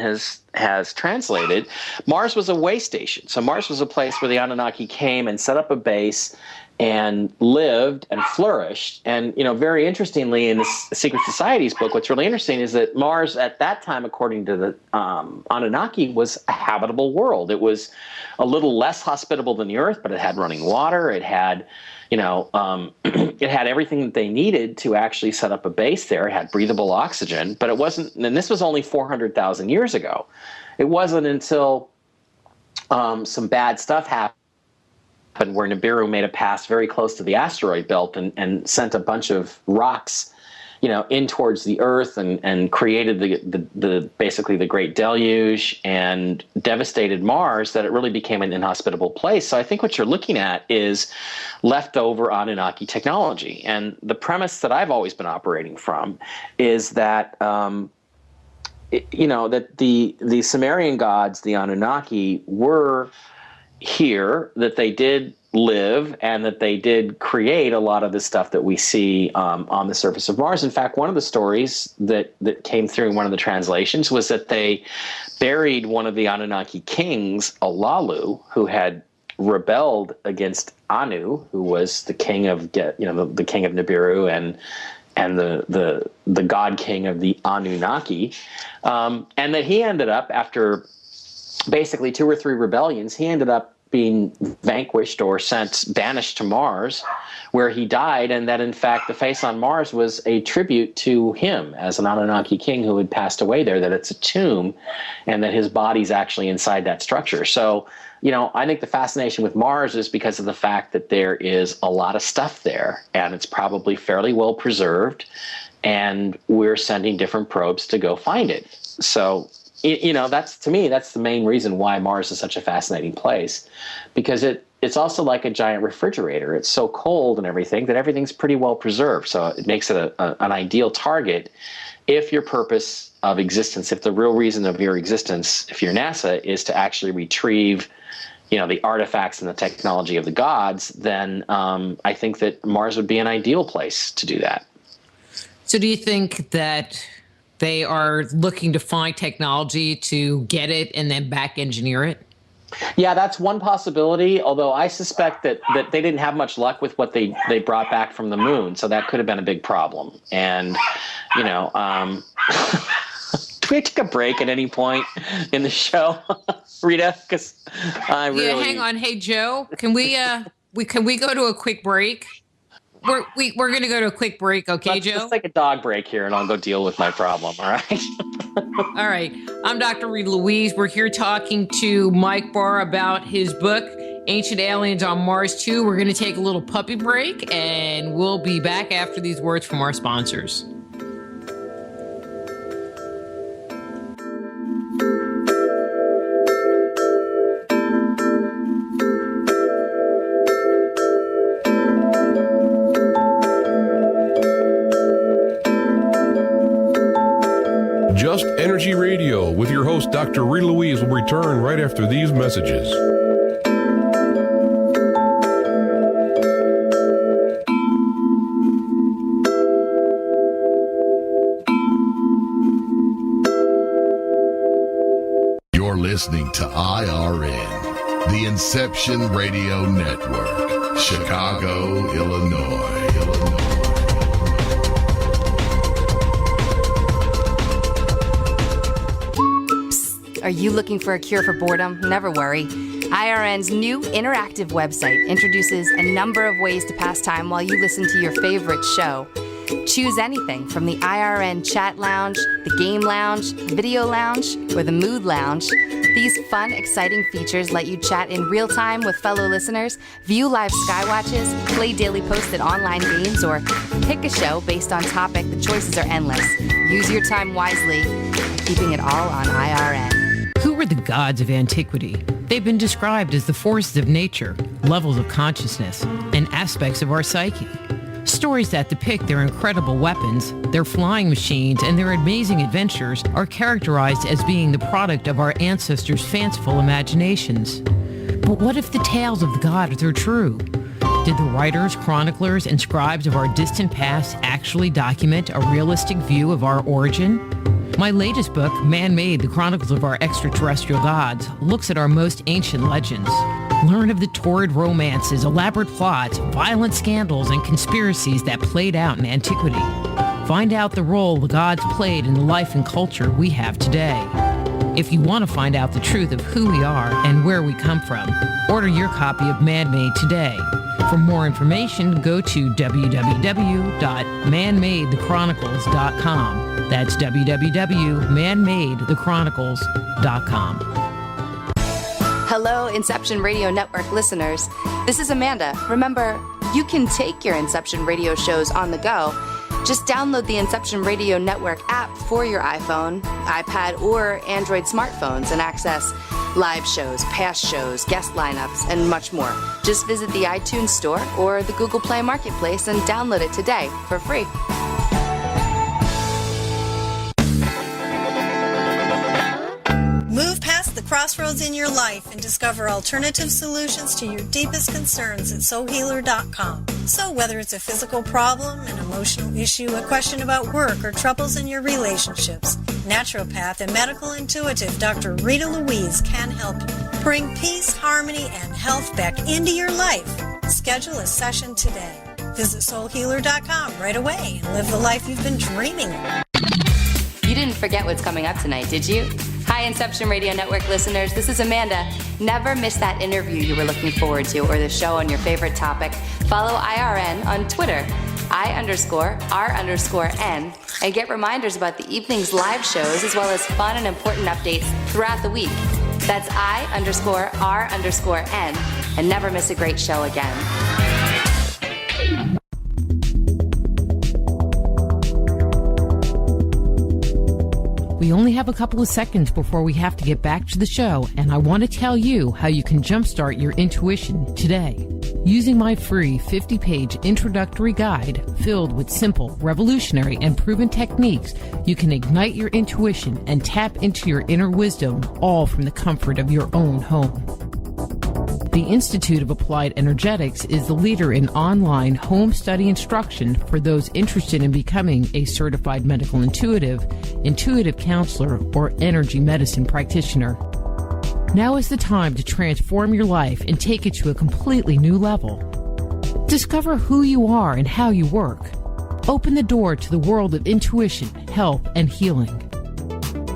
has translated, Mars was a way station. So Mars was a place where the Anunnaki came and set up a base and lived and flourished. And, very interestingly, in this Secret Society's book, what's really interesting is that Mars at that time, according to the Anunnaki, was a habitable world. It was a little less hospitable than the Earth, but it had running water. It had, it had everything that they needed to actually set up a base there. It had breathable oxygen, but it wasn't, and this was only 400,000 years ago. It wasn't until some bad stuff happened, where Nibiru made a pass very close to the asteroid belt and sent a bunch of rocks, in towards the Earth and created the basically the Great Deluge and devastated Mars, that it really became an inhospitable place. So I think what you're looking at is leftover Anunnaki technology. And the premise that I've always been operating from is that that the Sumerian gods, the Anunnaki, were here, that they did live, and that they did create a lot of the stuff that we see on the surface of Mars. In fact, one of the stories that came through in one of the translations was that they buried one of the Anunnaki kings, Alalu, who had rebelled against Anu, who was the king of the king of Nibiru and the god king of the Anunnaki, and that he ended up, after basically 2 or 3 rebellions, he ended up being vanquished or banished to Mars, where he died, and that in fact the face on Mars was a tribute to him as an Anunnaki king who had passed away there, that it's a tomb, and that his body's actually inside that structure. So, I think the fascination with Mars is because of the fact that there is a lot of stuff there, and it's probably fairly well preserved, and we're sending different probes to go find it. So, that's, to me, that's the main reason why Mars is such a fascinating place, because it's also like a giant refrigerator. It's so cold and everything that everything's pretty well preserved. So it makes it an ideal target if your purpose of existence, if the real reason of your existence, if you're NASA, is to actually retrieve, the artifacts and the technology of the gods, then I think that Mars would be an ideal place to do that. So do you think that they are looking to find technology to get it and then back engineer it? Yeah, that's one possibility, although I suspect that they didn't have much luck with what they brought back from the moon, so that could have been a big problem. And, do we take a break at any point in the show, Rita? Because hang on. Hey, Joe, can we go to a quick break? We're going to go to a quick break, okay, Joe? Let's take a dog break here, and I'll go deal with my problem, all right? All right. I'm Dr. Rita Louise. We're here talking to Mike Bara about his book, Ancient Aliens on Mars 2. We're going to take a little puppy break, and we'll be back after these words from our sponsors. Just Energy Radio with your host, Dr. Rita Louise, will return right after these messages. listening to IRN, the Inception Radio Network, Chicago, Illinois. Are you looking for a cure for boredom? Never worry. IRN's new interactive website introduces a number of ways to pass time while you listen to your favorite show. Choose anything from the IRN chat lounge, the game lounge, video lounge, or the mood lounge. These fun, exciting features let you chat in real time with fellow listeners, view live skywatches, play daily posted online games, or pick a show based on topic. The choices are endless. Use your time wisely, keeping it all on IRN. Who were the gods of antiquity? They've been described as the forces of nature, levels of consciousness, and aspects of our psyche. Stories that depict their incredible weapons, their flying machines, and their amazing adventures are characterized as being the product of our ancestors' fanciful imaginations. But what if the tales of the gods are true? Did the writers, chroniclers, and scribes of our distant past actually document a realistic view of our origin? My latest book, Man-Made, The Chronicles of Our Extraterrestrial Gods, looks at our most ancient legends. Learn of the torrid romances, elaborate plots, violent scandals, and conspiracies that played out in antiquity. Find out the role the gods played in the life and culture we have today. If you want to find out the truth of who we are and where we come from, order your copy of Man-Made today. For more information, go to www.manmadethechronicles.com. That's www.manmadethechronicles.com. Hello, Inception Radio Network listeners. This is Amanda. Remember, you can take your Inception Radio shows on the go. Just download the Inception Radio Network app for your iPhone, iPad, or Android smartphones and access live shows, past shows, guest lineups, and much more. Just visit the iTunes Store or the Google Play Marketplace and download it today for free. Move past the crossroads in your life and discover alternative solutions to your deepest concerns at soulhealer.com. So whether it's a physical problem, an emotional issue, a question about work, or troubles in your relationships, naturopath and medical intuitive Dr. Rita Louise can help you. Bring peace, harmony, and health back into your life. Schedule a session today. Visit soulhealer.com right away and live the life you've been dreaming of. You didn't forget what's coming up tonight, did you? Hi, Inception Radio Network listeners. This is Amanda. Never miss that interview you were looking forward to or the show on your favorite topic. Follow IRN on Twitter, I_R_N, and get reminders about the evening's live shows as well as fun and important updates throughout the week. That's I_R_N, and never miss a great show again. We only have a couple of seconds before we have to get back to the show, and I want to tell you how you can jumpstart your intuition today. Using my free 50-page introductory guide filled with simple, revolutionary, and proven techniques, you can ignite your intuition and tap into your inner wisdom, all from the comfort of your own home. The Institute of Applied Energetics is the leader in online home study instruction for those interested in becoming a certified medical intuitive, intuitive counselor, or energy medicine practitioner. Now is the time to transform your life and take it to a completely new level. Discover who you are and how you work. Open the door to the world of intuition, health, and healing.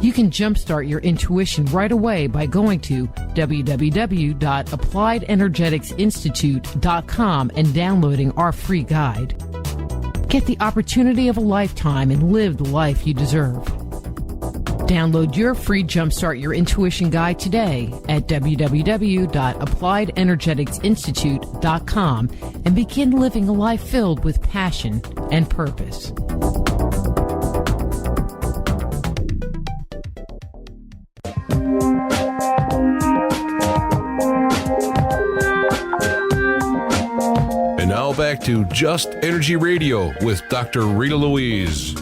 You can jumpstart your intuition right away by going to www.appliedenergeticsinstitute.com and downloading our free guide. Get the opportunity of a lifetime and live the life you deserve. Download your free Jumpstart Your Intuition guide today at www.appliedenergeticsinstitute.com and begin living a life filled with passion and purpose. And now back to Just Energy Radio with Dr. Rita Louise.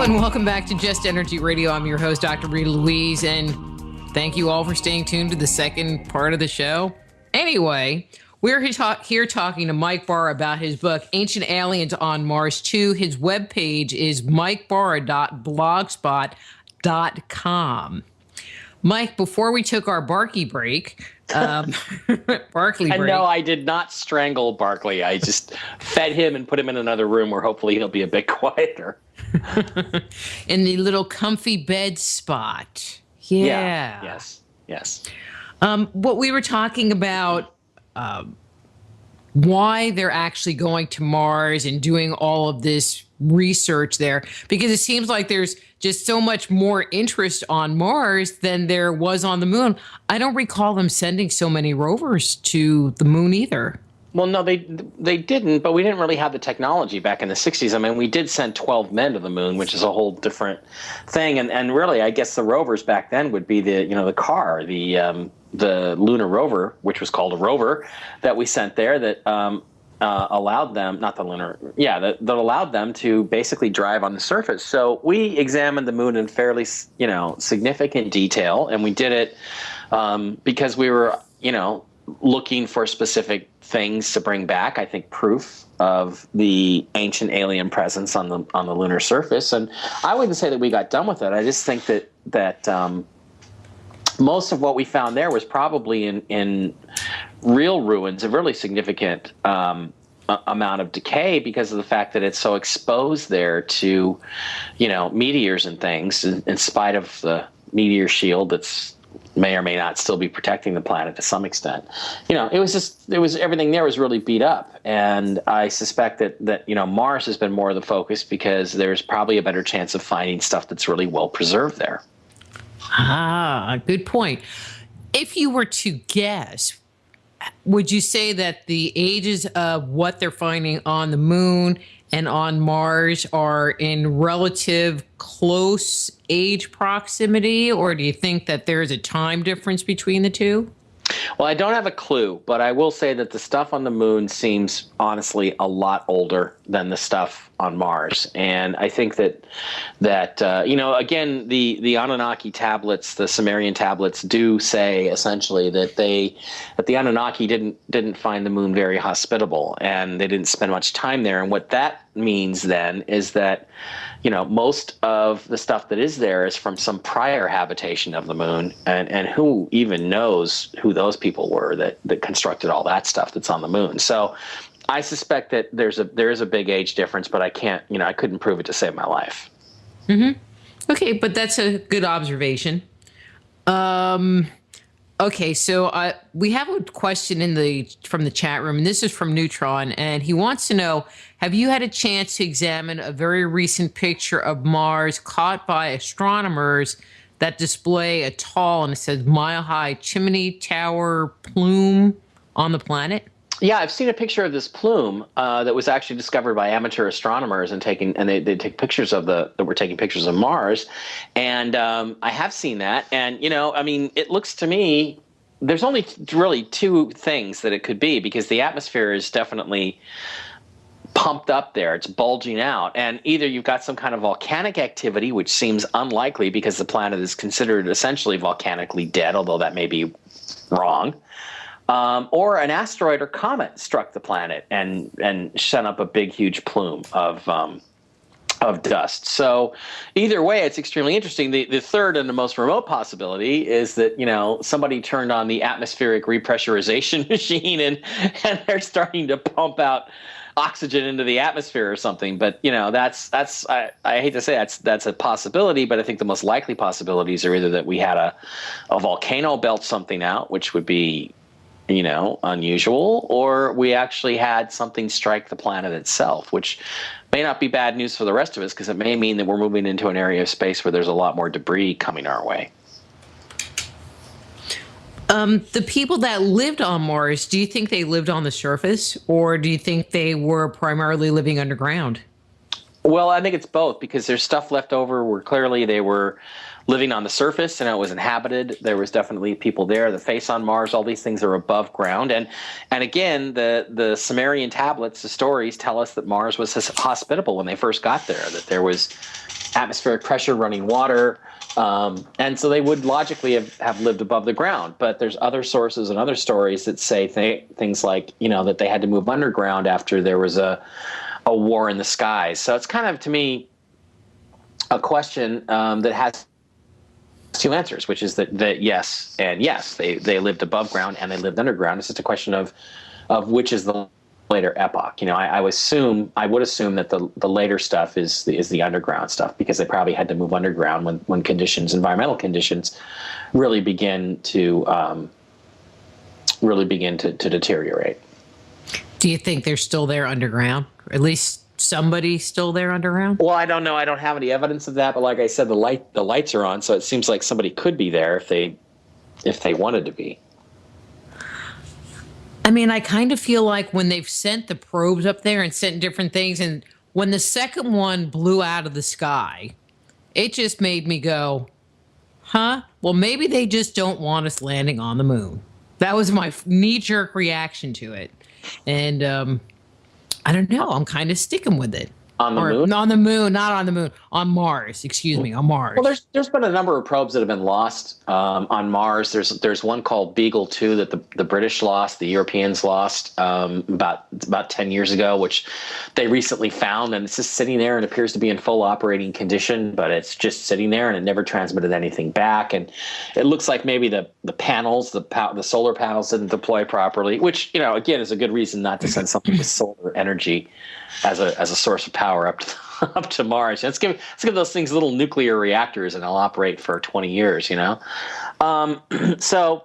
And welcome back to Just Energy Radio. I'm your host, Dr. Rita Louise, and thank you all for staying tuned to the second part of the show. Anyway, We're here talking to Mike Bara about his book, Ancient Aliens on Mars 2. His webpage is mikebara.blogspot.com. Mike, before we took our Barkley break, Barkley and break. no, I did not strangle Barkley. I just fed him and put him in another room where hopefully he'll be a bit quieter. In the little comfy bed spot. Yeah. Yes. What we were talking about, why they're actually going to Mars and doing all of this research there, because it seems like there's just so much more interest on Mars than there was on the moon. I don't recall them sending so many rovers to the moon either. Well, no, they didn't, but we didn't really have the technology back in the 60s. I mean, we did send 12 men to the moon, which is a whole different thing. And really, I guess the rovers back then would be the car, the lunar rover, which was called a rover, that we sent there that allowed them, not the lunar, that allowed them to basically drive on the surface. So we examined the moon in fairly, significant detail, and we did it because we were, looking for specific things to bring back. I think proof of the ancient alien presence on the lunar surface, and I wouldn't say that we got done with it. I just think that most of what we found there was probably in real ruins, a really significant amount of decay because of the fact that it's so exposed there to, meteors and things, in spite of the meteor shield that's may or may not still be protecting the planet to some extent. Everything there was really beat up. And I suspect that Mars has been more of the focus because there's probably a better chance of finding stuff that's really well preserved there. Ah, good point. If you were to guess, would you say that the ages of what they're finding on the moon and on Mars are in relative close age proximity, or do you think that there is a time difference between the two? Well, I don't have a clue, but I will say that the stuff on the moon seems honestly a lot older than the stuff on Mars. And I think that again, the Anunnaki tablets, the Sumerian tablets, do say essentially that the Anunnaki didn't find the moon very hospitable, and they didn't spend much time there. And what that means then is that most of the stuff that is there is from some prior habitation of the moon, and who even knows who those people were that constructed all that stuff that's on the moon. So I suspect that there is a big age difference, but I couldn't prove it to save my life. Mm-hmm. Okay, but that's a good observation. Okay, so we have a question from the chat room, and this is from Neutron, and he wants to know, have you had a chance to examine a very recent picture of Mars caught by astronomers that display a tall, and it says mile-high chimney tower plume on the planet? Yeah, I've seen a picture of this plume that was actually discovered by amateur astronomers and they take pictures of that were taking pictures of Mars, and I have seen that, and it looks to me there's only really two things that it could be, because the atmosphere is definitely pumped up there, it's bulging out, and either you've got some kind of volcanic activity, which seems unlikely because the planet is considered essentially volcanically dead, although that may be wrong. Or an asteroid or comet struck the planet and sent up a big, huge plume of dust. So either way, it's extremely interesting. The third and the most remote possibility is that somebody turned on the atmospheric repressurization machine and they're starting to pump out oxygen into the atmosphere or something. But that's I hate to say that's a possibility, but I think the most likely possibilities are either that we had a volcano belt something out, which would be unusual, or we actually had something strike the planet itself, which may not be bad news for the rest of us, because it may mean that we're moving into an area of space where there's a lot more debris coming our way. The people that lived on Mars, do you think they lived on the surface, or do you think they were primarily living underground? Well, I think it's both, because there's stuff left over where clearly they were living on the surface and it was inhabited. There was definitely people there. The face on Mars, all these things are above ground. And again, the Sumerian tablets, the stories tell us that Mars was hospitable when they first got there, that there was atmospheric pressure, running water, And so they would logically have lived above the ground. But there's other sources and other stories that say things like, that they had to move underground after there was a war in the skies. So it's kind of, to me, a question that has two answers, which is that yes and yes, they lived above ground and they lived underground. It's just a question of which is the later epoch. I would assume that the later stuff is the underground stuff, because they probably had to move underground when environmental conditions really begin to deteriorate. Do you think they're still there underground? Or at least somebody still there underground? Well, I don't know. I don't have any evidence of that, but like I said, the lights are on, so it seems like somebody could be there if they wanted to be. I mean, I kind of feel like when they've sent the probes up there and sent different things, and when the second one blew out of the sky, it just made me go, huh? Well, maybe they just don't want us landing on the moon. That was my knee-jerk reaction to it. And I don't know. I'm kind of sticking with it. On the moon? On the moon, not on the moon. On Mars, excuse me, on Mars. Well, there's been a number of probes that have been lost on Mars. There's one called Beagle 2 that the British lost, the Europeans lost about 10 years ago, which they recently found, and it's just sitting there and appears to be in full operating condition, but it's just sitting there and it never transmitted anything back. And it looks like maybe the panels, the solar panels didn't deploy properly, which, again, is a good reason not to send something with solar energy as a source of power up to Mars. Let's give those things little nuclear reactors and they'll operate for 20 years. So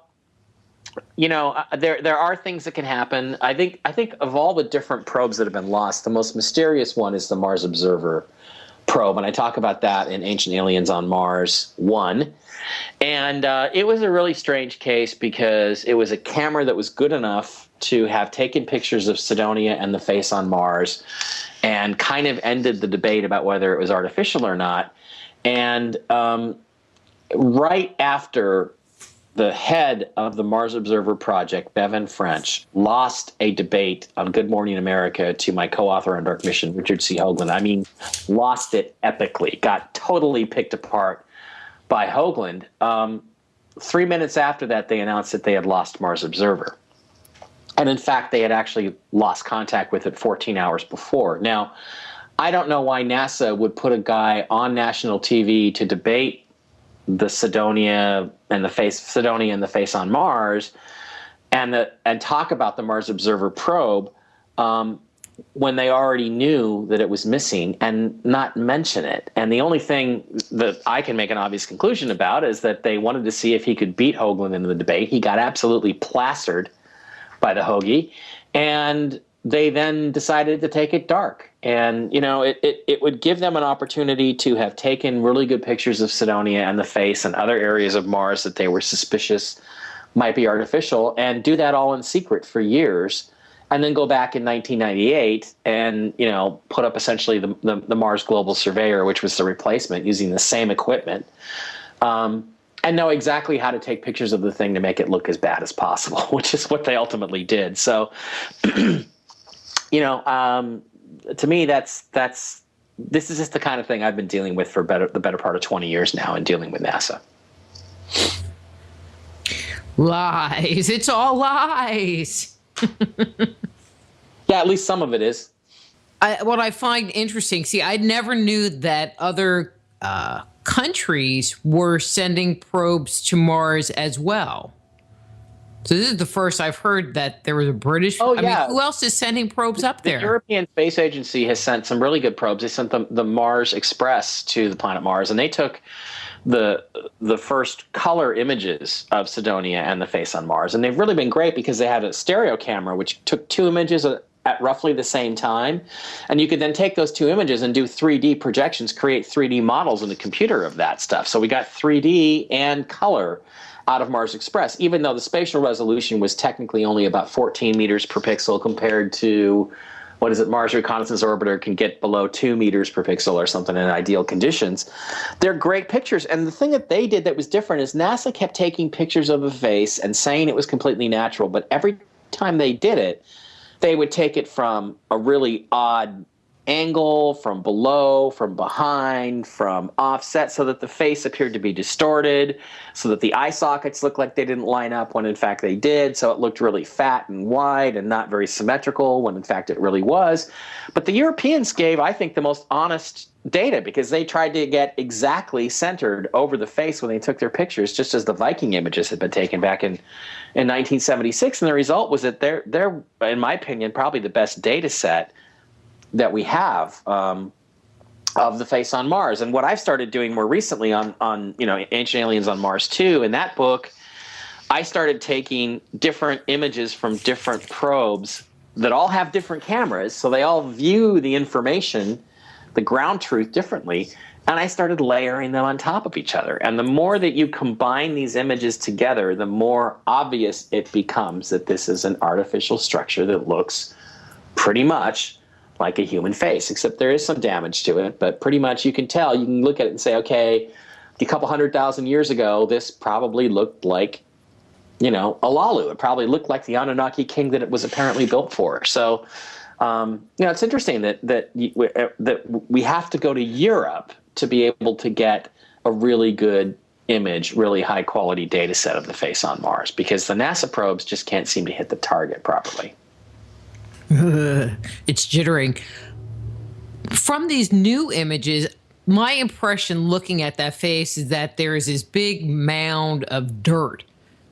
there are things that can happen. I think of all the different probes that have been lost, the most mysterious one is the Mars Observer probe, and I talk about that in Ancient Aliens on Mars 1. And it was a really strange case because it was a camera that was good enough to have taken pictures of Cydonia and the face on Mars and kind of ended the debate about whether it was artificial or not. And right after the head of the Mars Observer Project, Bevan French, lost a debate on Good Morning America to my co-author on Dark Mission, Richard C. Hoagland. I mean, lost it epically, got totally picked apart by Hoagland. 3 minutes after that, they announced that they had lost Mars Observer. And in fact, they had actually lost contact with it 14 hours before. Now, I don't know why NASA would put a guy on national TV to debate the Cydonia and the face on Mars, and talk about the Mars Observer probe when they already knew that it was missing, and not mention it. And the only thing that I can make an obvious conclusion about is that they wanted to see if he could beat Hoagland in the debate. He got absolutely plastered by the Hoagie, and they then decided to take it dark. And, it would give them an opportunity to have taken really good pictures of Cydonia and the face and other areas of Mars that they were suspicious might be artificial, and do that all in secret for years, and then go back in 1998 and, put up essentially the Mars Global Surveyor, which was the replacement, using the same equipment, and know exactly how to take pictures of the thing to make it look as bad as possible, which is what they ultimately did. So, to me, this is just the kind of thing I've been dealing with for the better part of 20 years now in dealing with NASA. Lies. It's all lies. Yeah, at least some of it is. What I find interesting, I never knew that other countries were sending probes to Mars as well. So this is the first I've heard that there was a British. Oh, yeah. I mean, who else is sending probes up there? The European Space Agency has sent some really good probes. They sent the Mars Express to the planet Mars, and they took the first color images of Cydonia and the face on Mars. And they've really been great because they had a stereo camera which took two images at roughly the same time. And you could then take those two images and do 3D projections, create 3D models in the computer of that stuff. So we got 3D and color out of Mars Express, even though the spatial resolution was technically only about 14 meters per pixel compared to, Mars Reconnaissance Orbiter can get below 2 meters per pixel or something in ideal conditions. They're great pictures. And the thing that they did that was different is NASA kept taking pictures of a face and saying it was completely natural. But every time they did it, they would take it from a really odd angle, from below, from behind, from offset, so that the face appeared to be distorted, so that the eye sockets looked like they didn't line up when in fact they did, so it looked really fat and wide and not very symmetrical when in fact it really was. But the Europeans gave, I think, the most honest data, because they tried to get exactly centered over the face when they took their pictures, just as the Viking images had been taken back in 1976. And the result was that they're, in my opinion, probably the best data set that we have of the face on Mars. And what I've started doing more recently on Ancient Aliens on Mars 2, in that book, I started taking different images from different probes that all have different cameras, so they all view the information, the ground truth, differently, and I started layering them on top of each other. And the more that you combine these images together, the more obvious it becomes that this is an artificial structure that looks pretty much like a human face, except there is some damage to it. But pretty much you can tell, you can look at it and say, okay, a couple 100,000 years ago, this probably looked like, a Lalu. It probably looked like the Anunnaki king that it was apparently built for. So, it's interesting that we have to go to Europe to be able to get a really good image, really high quality data set of the face on Mars, because the NASA probes just can't seem to hit the target properly. It's jittering. From these new images, my impression looking at that face is that there is this big mound of dirt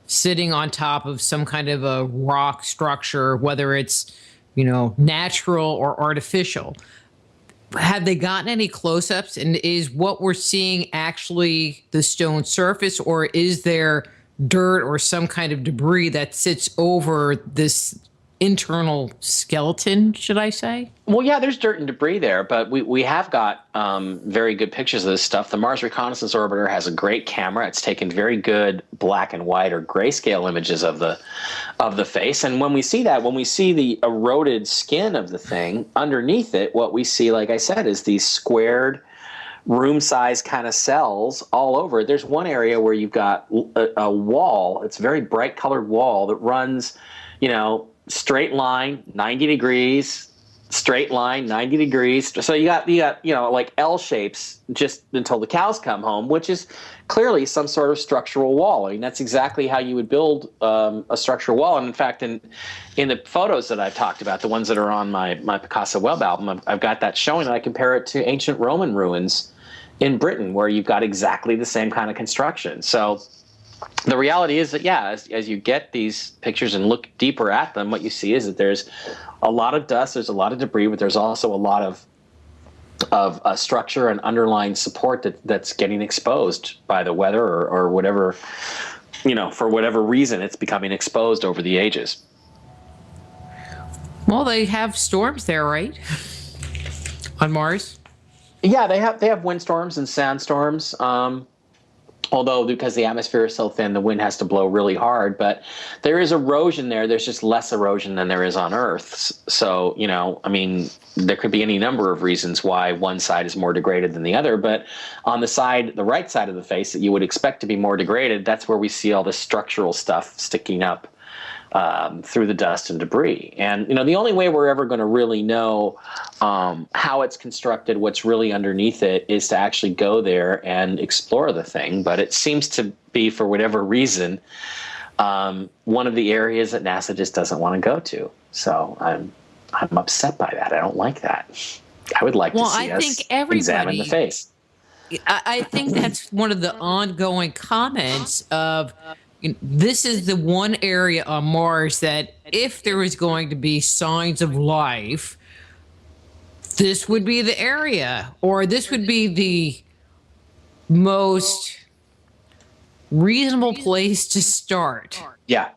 sitting on top of some kind of a rock structure, whether it's, natural or artificial. Have they gotten any close-ups? And is what we're seeing actually the stone surface, or is there dirt or some kind of debris that sits over this internal skeleton, should I say? Well, yeah, there's dirt and debris there, but we have got very good pictures of this stuff. The Mars Reconnaissance Orbiter has a great camera. It's taken very good black and white or grayscale images of the face. And when we see the eroded skin of the thing, underneath it, what we see, like I said, is these squared room-sized kind of cells all over. There's one area where you've got a wall. It's a very bright colored wall that runs, straight line, 90 degrees, straight line, 90 degrees. So you got like L shapes just until the cows come home, which is clearly some sort of structural wall. I mean, that's exactly how you would build a structural wall. And in fact, in the photos that I've talked about, the ones that are on my Picasso web album, I've got that showing, and I compare it to ancient Roman ruins in Britain, where you've got exactly the same kind of construction. So the reality is that, as you get these pictures and look deeper at them, what you see is that there's a lot of dust, there's a lot of debris, but there's also a lot of structure and underlying support that's getting exposed by the weather or whatever, for whatever reason it's becoming exposed over the ages. Well, they have storms there, right? On Mars? Yeah, they have windstorms and sandstorms. Although because the atmosphere is so thin, the wind has to blow really hard. But there is erosion there. There's just less erosion than there is on Earth. So, there could be any number of reasons why one side is more degraded than the other. But on the right side of the face that you would expect to be more degraded, that's where we see all this structural stuff sticking up through the dust and debris. And, the only way we're ever going to really know how it's constructed, what's really underneath it, is to actually go there and explore the thing. But it seems to be, for whatever reason, one of the areas that NASA just doesn't want to go to. So I'm upset by that. I don't like that. I would like to see us examine the face. I think that's one of the ongoing comments of, this is the one area on Mars that if there is going to be signs of life, this would be the area, or this would be the most reasonable place to start. Yeah.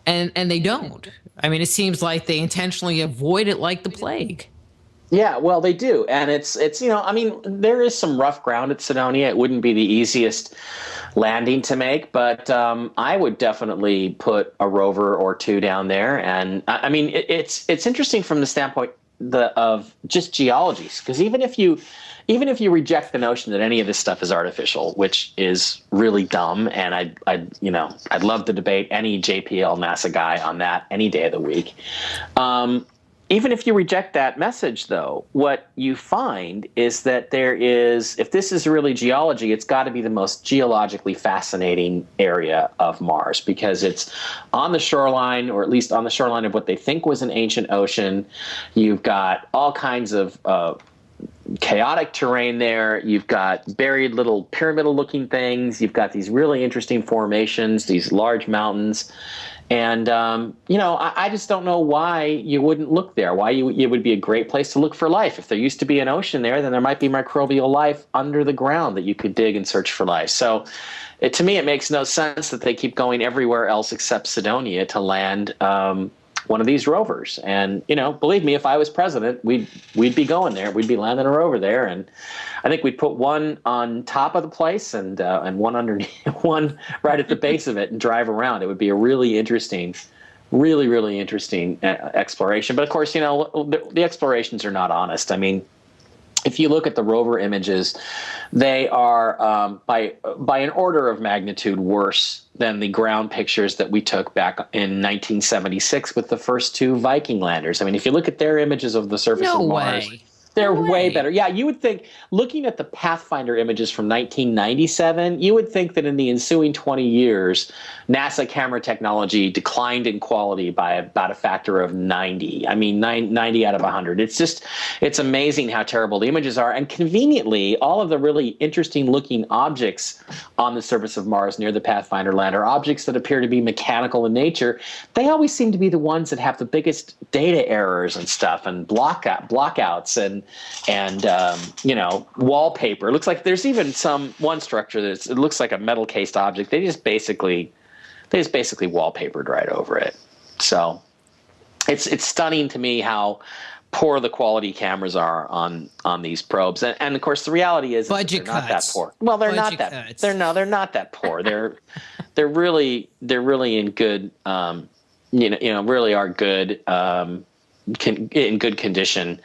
And they don't. I mean, it seems like they intentionally avoid it like the plague. Yeah, well, they do. And it's there is some rough ground at Cydonia. It wouldn't be the easiest landing to make, but I would definitely put a rover or two down there. And it's interesting from the standpoint of just geology, because even if you reject the notion that any of this stuff is artificial, which is really dumb, and I'd love to debate any JPL NASA guy on that any day of the week. even if you reject that message, though, what you find is that there is, if this is really geology, it's got to be the most geologically fascinating area of Mars, because it's on the shoreline, or at least on the shoreline of what they think was an ancient ocean. You've got all kinds of chaotic terrain there. You've got buried little pyramidal looking things. You've got these really interesting formations, these large mountains. And, I just don't know why you wouldn't look there, why it would be a great place to look for life. If there used to be an ocean there, then there might be microbial life under the ground that you could dig and search for life. So to me, it makes no sense that they keep going everywhere else except Cydonia to land one of these rovers. And, believe me, if I was president, we'd be going there. We'd be landing a rover there. And I think we'd put one on top of the place and one underneath, one right at the base of it, and drive around. It would be a really interesting exploration. But of course, the explorations are not honest. I mean, if you look at the rover images, they are by an order of magnitude worse than the ground pictures that we took back in 1976 with the first two Viking landers. I mean, if you look at their images of the surface of Mars, they're way better. Yeah, you would think, looking at the Pathfinder images from 1997, you would think that in the ensuing 20 years, NASA camera technology declined in quality by about a factor of 90. I mean, 90 out of 100. It's amazing how terrible the images are. And conveniently, all of the really interesting looking objects on the surface of Mars near the Pathfinder lander, objects that appear to be mechanical in nature, they always seem to be the ones that have the biggest data errors and stuff, and blockouts and wallpaper. It looks like there's even one structure it looks like a metal cased object. They just basically wallpapered right over it. So it's stunning to me how poor the quality cameras are on these probes. And of course the reality is budget they're not that cuts. poor. Well, they're Budget not that cuts. they're not that poor. They're really in good really are good in good condition.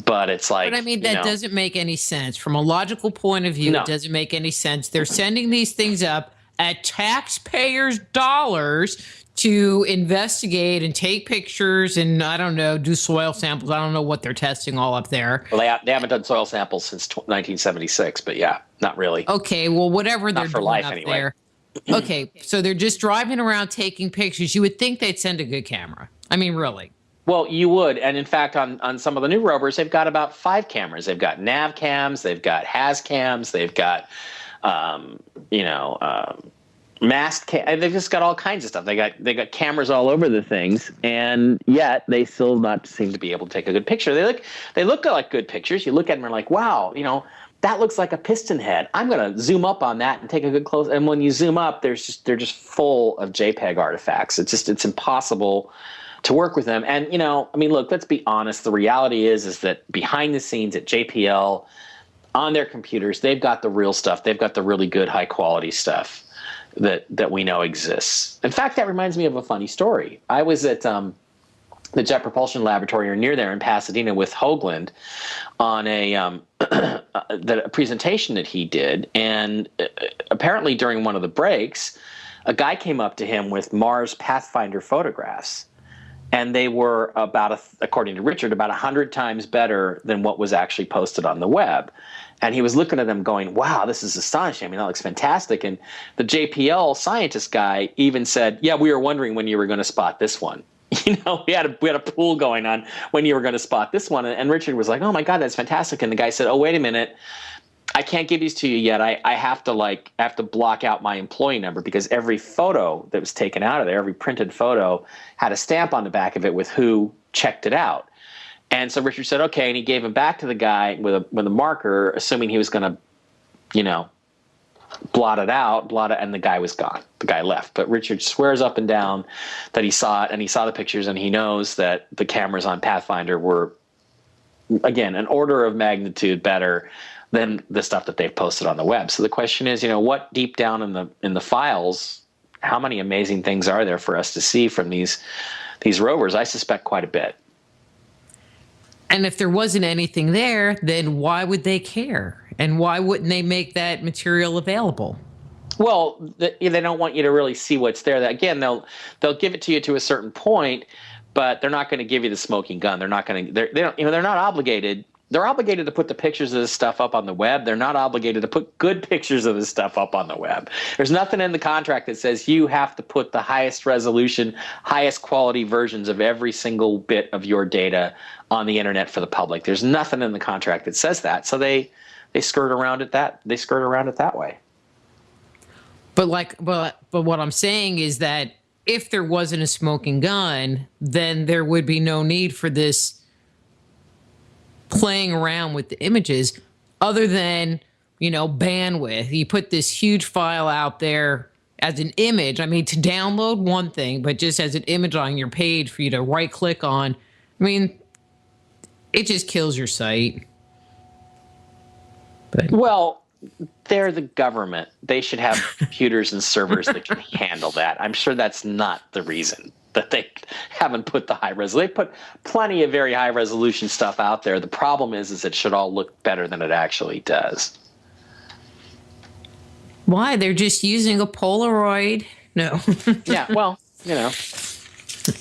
But it's like, but I mean, that doesn't make any sense from a logical point of view. No. It doesn't make any sense. They're sending these things up at taxpayers' dollars to investigate and take pictures and, I don't know, do soil samples. I don't know what they're testing all up there. Well, they haven't done soil samples since 1976, but yeah, not really. Okay, well, whatever Not they're for doing life, up anyway. there. Okay, so they're just driving around taking pictures. You would think they'd send a good camera. I mean, really. Well, you would. And in fact, on some of the new rovers, they've got about 5 cameras. They've got nav cams, they've got has cams, they've got, mast cam. They've just got all kinds of stuff. They got cameras all over the things, and yet they still not seem to be able to take a good picture. They look like good pictures. You look at them and are like, wow, that looks like a piston head. I'm going to zoom up on that and take a good close. And when you zoom up, they're just full of JPEG artifacts. It's impossible to work with them. And, look, let's be honest. The reality is that behind the scenes at JPL, on their computers, they've got the real stuff. They've got the really good, high quality stuff that we know exists. In fact, that reminds me of a funny story. I was at the Jet Propulsion Laboratory or near there in Pasadena with Hoagland on a presentation that he did. And apparently during one of the breaks, a guy came up to him with Mars Pathfinder photographs. And they were according to Richard, about 100 times better than what was actually posted on the web. And he was looking at them going, wow, this is astonishing. I mean, that looks fantastic. And the JPL scientist guy even said, yeah, we were wondering when you were going to spot this one. We had a pool going on when you were going to spot this one. And Richard was like, oh my God, that's fantastic. And the guy said, oh, wait a minute. I can't give these to you yet. I have to block out my employee number, because every photo that was taken out of there, every printed photo, had a stamp on the back of it with who checked it out. And so Richard said, okay, and he gave him back to the guy with a marker, assuming he was going to, blot it, and the guy was gone. The guy left. But Richard swears up and down that he saw it, and he saw the pictures, and he knows that the cameras on Pathfinder were, again, an order of magnitude better than the stuff that they've posted on the web. So the question is, what deep down in the files, how many amazing things are there for us to see from these rovers? I suspect quite a bit. And if there wasn't anything there, then why would they care? And why wouldn't they make that material available? Well, they don't want you to really see what's there. Again, they'll give it to you to a certain point, but they're not going to give you the smoking gun. They're not going to. They don't. They're not obligated. They're obligated to put the pictures of this stuff up on the web. They're not obligated to put good pictures of this stuff up on the web. There's nothing in the contract that says you have to put the highest resolution, highest quality versions of every single bit of your data on the internet for the public. There's nothing in the contract that says that. So they skirt around it that way. But what I'm saying is that if there wasn't a smoking gun, then there would be no need for this playing around with the images, other than, bandwidth. You put this huge file out there as an image. I mean, to download one thing, but just as an image on your page for you to right click on, I mean, it just kills your site. But well, they're the government. They should have computers and servers that can handle that. I'm sure that's not the reason that they haven't put the high resolution. They put plenty of very high resolution stuff out there. The problem is it should all look better than it actually does. Why? They're just using a Polaroid. No. Yeah, well,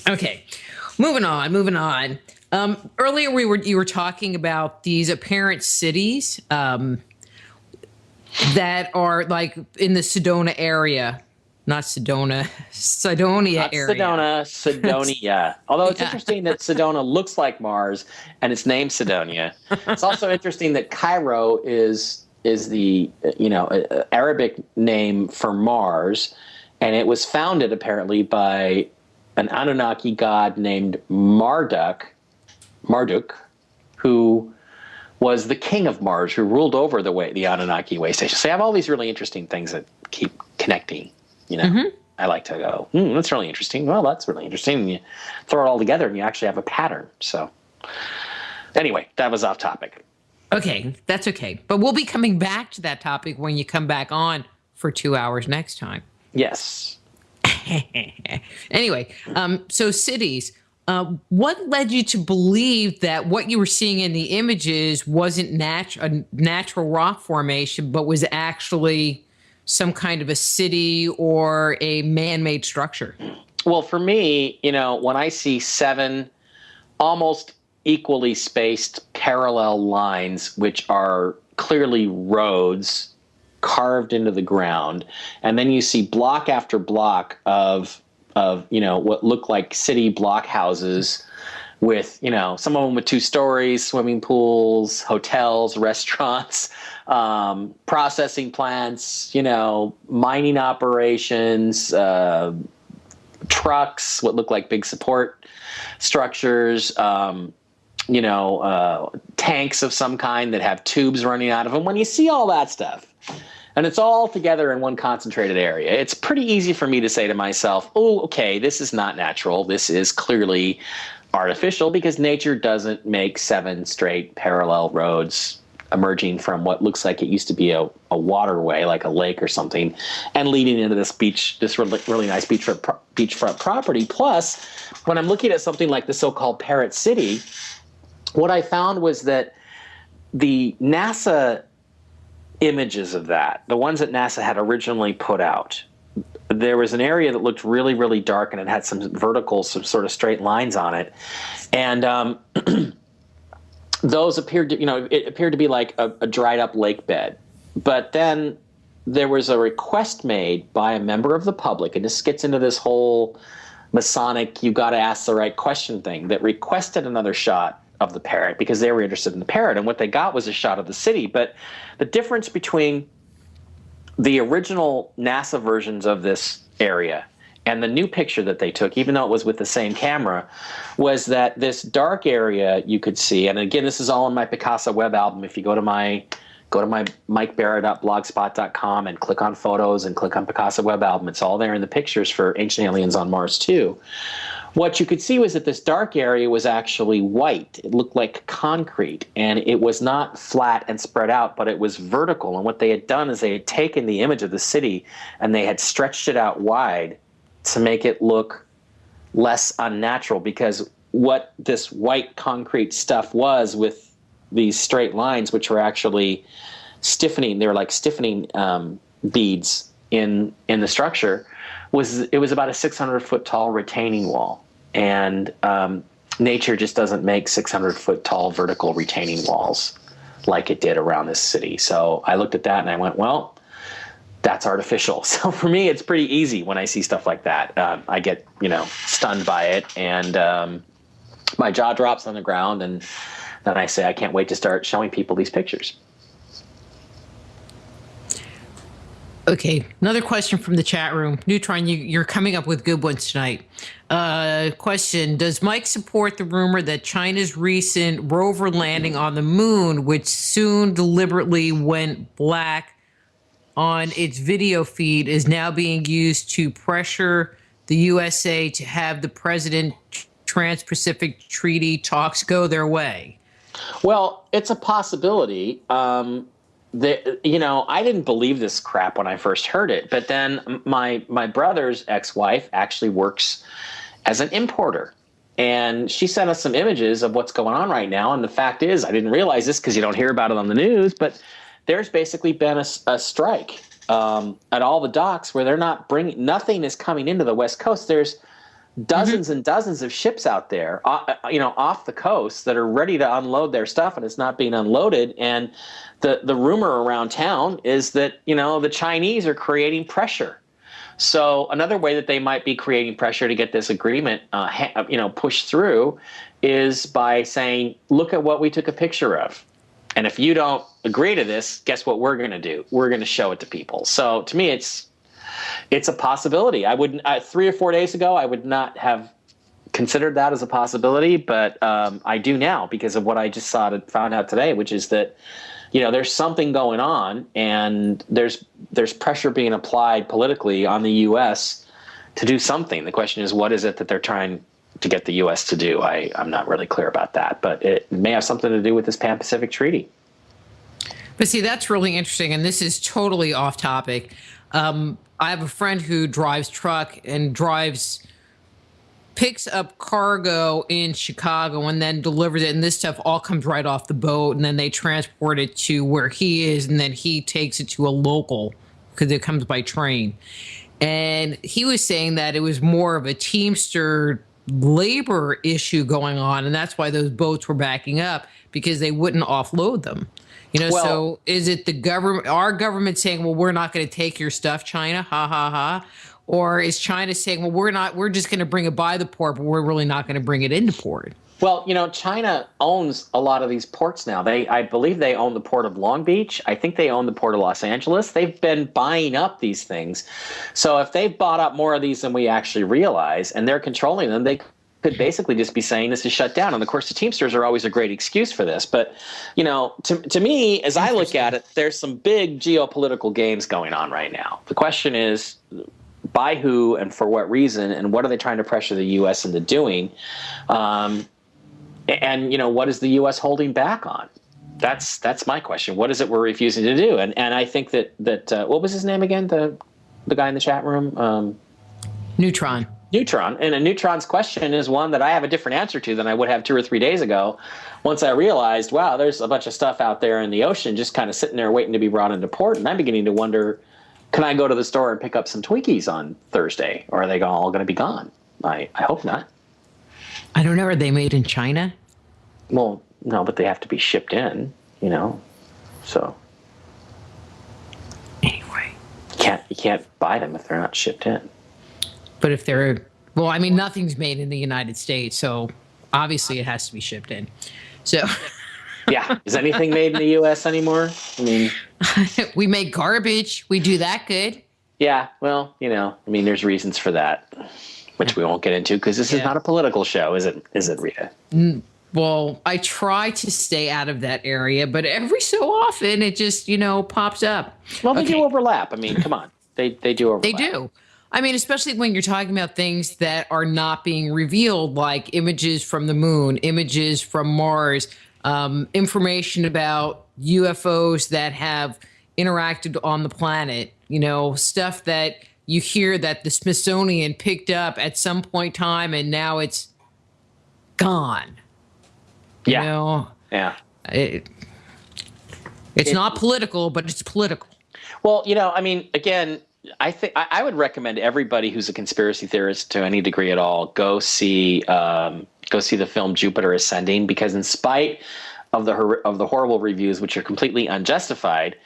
Okay, moving on. Earlier you were talking about these apparent cities that are like in the Cydonia area. Not Cydonia area. Cydonia. Although it's interesting that Cydonia looks like Mars and it's named Cydonia. It's also interesting that Cairo is the Arabic name for Mars, and it was founded apparently by an Anunnaki god named Marduk, who was the king of Mars, who ruled over the Anunnaki way station. So you have all these really interesting things that keep connecting. I like to go, that's really interesting. Well, that's really interesting. And you throw it all together and you actually have a pattern. So anyway, that was off topic. Okay, that's okay. But we'll be coming back to that topic when you come back on for 2 hours next time. Yes. Anyway, so cities. What led you to believe that what you were seeing in the images wasn't a natural rock formation, but was actually some kind of a city or a man-made structure? Well, for me, when I see 7 almost equally spaced parallel lines, which are clearly roads carved into the ground, and then you see block after block of what look like city block houses with, some of them with 2 stories, swimming pools, hotels, restaurants, processing plants, mining operations, trucks, what look like big support structures, tanks of some kind that have tubes running out of them. When you see all that stuff, and it's all together in one concentrated area, it's pretty easy for me to say to myself, oh, okay, this is not natural. This is clearly artificial, because nature doesn't make 7 straight parallel roads emerging from what looks like it used to be a waterway, like a lake or something, and leading into this beach, this really nice beachfront property. Plus, when I'm looking at something like the so-called Parrot City, what I found was that the NASA images of that, the ones that NASA had originally put out, there was an area that looked really, really dark, and it had some sort of straight lines on it. And those appeared to be like a dried up lake bed. But then there was a request made by a member of the public, and this gets into this whole Masonic, you got to ask the right question thing, that requested another shot of the parrot because they were interested in the parrot. And what they got was a shot of the city. But the difference between the original NASA versions of this area and the new picture that they took, even though it was with the same camera, was that this dark area you could see, and again, this is all in my Picasa web album. If you go to my mikebara.blogspot.com and click on photos and click on Picasa web album, it's all there in the pictures for Ancient Aliens on Mars 2. What you could see was that this dark area was actually white. It looked like concrete, and it was not flat and spread out, but it was vertical. And what they had done is they had taken the image of the city and they had stretched it out wide to make it look less unnatural, because what this white concrete stuff was with these straight lines, which were actually stiffening, they were like stiffening beads in the structure, was about a 600-foot tall retaining wall. and nature just doesn't make 600-foot tall vertical retaining walls like it did around this city. So I looked at that and I went, well, that's artificial. So for me, it's pretty easy when I see stuff like that. I get, stunned by it, and my jaw drops on the ground, and then I say, I can't wait to start showing people these pictures. Okay, another question from the chat room. Neutron, you're coming up with good ones tonight. Question, does Mike support the rumor that China's recent rover landing on the moon, which soon deliberately went black on its video feed, is now being used to pressure the USA to have the President Trans-Pacific Treaty talks go their way? Well, it's a possibility. I didn't believe this crap when I first heard it, but then my brother's ex-wife actually works as an importer, and she sent us some images of what's going on right now. And the fact is, I didn't realize this because you don't hear about it on the news, but there's basically been a strike at all the docks where they're not nothing is coming into the West Coast. There's dozens and dozens of ships out there, off the coast that are ready to unload their stuff, and it's not being unloaded. And the rumor around town is that, the Chinese are creating pressure. So another way that they might be creating pressure to get this agreement, pushed through, is by saying, look at what we took a picture of. And if you don't agree to this, guess what we're going to do? We're going to show it to people. So to me, it's a possibility. I wouldn't 3 or 4 days ago, I would not have considered that as a possibility, but I do now because of what I just found out today, which is that there's something going on, and there's pressure being applied politically on the U.S. to do something. The question is, what is it that they're trying to get the U.S. to do? I'm not really clear about that, but it may have something to do with this Pan-Pacific Treaty. But see, that's really interesting, and this is totally off topic. I have a friend who drives truck and picks up cargo in Chicago and then delivers it, and this stuff all comes right off the boat, and then they transport it to where he is, and then he takes it to a local because it comes by train. And he was saying that it was more of a Teamster labor issue going on, and that's why those boats were backing up, because they wouldn't offload them. So is it the government, our government saying, well, we're not going to take your stuff, China, ha, ha, ha? Or is China saying, well, we're just going to bring it by the port, but we're really not going to bring it into port? Well, China owns a lot of these ports now. I believe they own the port of Long Beach. I think they own the port of Los Angeles. They've been buying up these things. So if they've bought up more of these than we actually realize, and they're controlling them, they could basically just be saying this is shut down. And of course, the Teamsters are always a great excuse for this. But, to me, as I look at it, there's some big geopolitical games going on right now. The question is, by who and for what reason, and what are they trying to pressure the U.S. into doing? And what is the U.S. holding back on? That's my question. What is it we're refusing to do? And I think that what was his name again? The guy in the chat room? Neutron. And a Neutron's question is one that I have a different answer to than I would have 2 or 3 days ago. Once I realized, wow, there's a bunch of stuff out there in the ocean just kind of sitting there waiting to be brought into port, and I'm beginning to wonder, can I go to the store and pick up some Twinkies on Thursday, or are they all going to be gone? I hope not. I don't know. Are they made in China? Well, no, but they have to be shipped in, so. Anyway. You can't buy them if they're not shipped in. But if nothing's made in the United States, so obviously it has to be shipped in. So. Yeah. Is anything made in the U.S. anymore? I mean, we make garbage. We do that good. Yeah. Well, there's reasons for that, which we won't get into because this is not a political show, is it, Rita? Well, I try to stay out of that area, but every so often it just, pops up. Well, they do overlap. I mean, come on. They do overlap. They do. I mean, especially when you're talking about things that are not being revealed, like images from the moon, images from Mars, information about UFOs that have interacted on the planet, stuff that you hear that the Smithsonian picked up at some point in time and now it's gone. Yeah. It's not political, but it's political. Well, again, I would recommend everybody who's a conspiracy theorist to any degree at all go see the film Jupiter Ascending, because in spite of the horrible reviews, which are completely unjustified,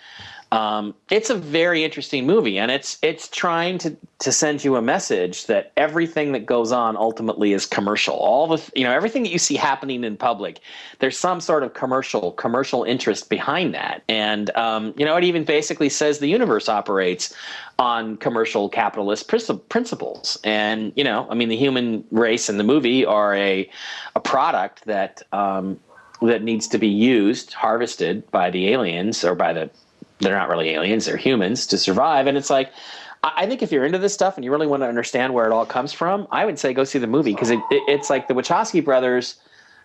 it's a very interesting movie, and it's trying to send you a message that everything that goes on ultimately is commercial. All the everything that you see happening in public, there's some sort of commercial interest behind that, and it even basically says the universe operates on commercial capitalist principles. And the human race in the movie are a product that needs to be used, harvested by the aliens, or they're not really aliens, they're humans, to survive. And it's like, I think if you're into this stuff and you really want to understand where it all comes from, I would say go see the movie, because it's like the Wachowski brothers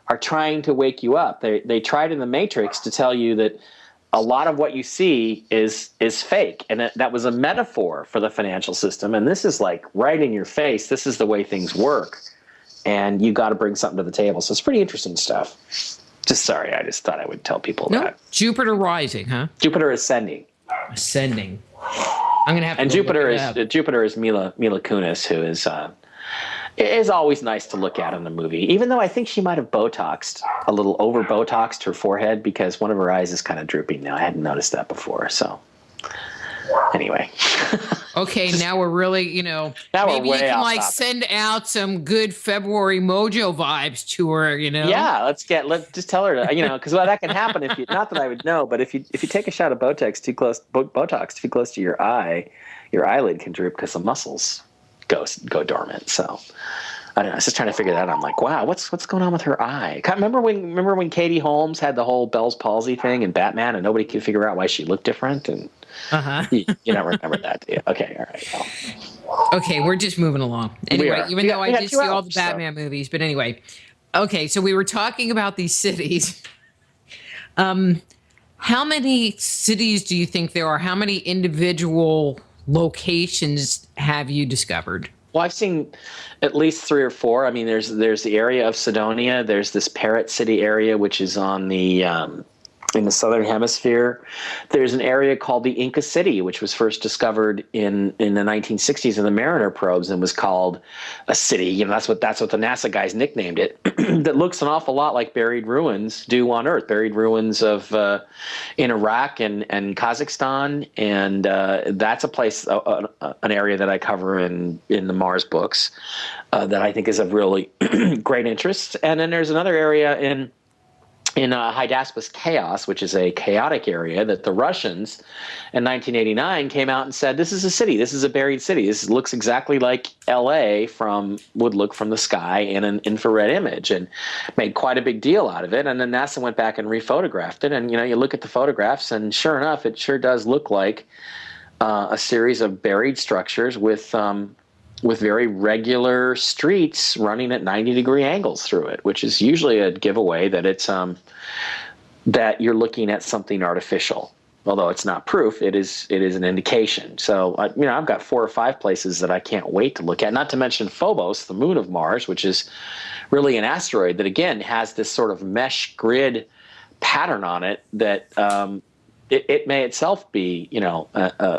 are trying to wake you up. They tried in The Matrix to tell you that a lot of what you see is fake, and that was a metaphor for the financial system. And this is like right in your face. This is the way things work, and you got to bring something to the table. So it's pretty interesting stuff. I just thought I would tell people that. Jupiter Rising, huh? Jupiter Ascending. Ascending. I'm gonna have to. And Jupiter is Mila Kunis, who is always nice to look at in the movie. Even though I think she might have Botoxed a little, over Botoxed her forehead, because one of her eyes is kind of drooping now. I hadn't noticed that before. So anyway. Okay, now we're really, now maybe we're you way can off topic. send out some good February mojo vibes to her, Yeah, let's just tell her to, because that can happen if you, not that I would know, but if you take a shot of Botox too close to your eye, your eyelid can droop because the muscles go dormant. So I don't know. I was just trying to figure that out. I'm like, wow, what's going on with her eye? Remember when Katie Holmes had the whole Bell's palsy thing in Batman, and nobody could figure out why she looked different? And you don't remember that, do you? Okay, all right. Well. Okay, we're just moving along. Anyway, even though I did see all the Batman movies, but anyway. Okay, so we were talking about these cities. How many cities do you think there are? How many individual locations have you discovered? Well, I've seen at least 3 or 4. I mean, there's the area of Cydonia. There's this Parrot City area, which is on the in the southern hemisphere. There's an area called the Inca City, which was first discovered in the 1960s in the Mariner probes, and was called a city. That's what the NASA guys nicknamed it. That looks an awful lot like buried ruins do on Earth. Buried ruins of in Iraq and Kazakhstan, and that's a place, an area that I cover in the Mars books that I think is of really great interest. And then there's another area in Hydaspes Chaos, which is a chaotic area that the Russians in 1989 came out and said, this is a city, this is a buried city. This looks exactly like LA would look from the sky in an infrared image, and made quite a big deal out of it. And then NASA went back and rephotographed it. And, you look at the photographs, and sure enough, it sure does look like a series of buried structures with very regular streets running at 90-degree angles through it, which is usually a giveaway that it's that you're looking at something artificial. Although it's not proof, it is an indication. So I've got 4 or 5 places that I can't wait to look at. Not to mention Phobos, the moon of Mars, which is really an asteroid that again has this sort of mesh grid pattern on it that. It may itself be,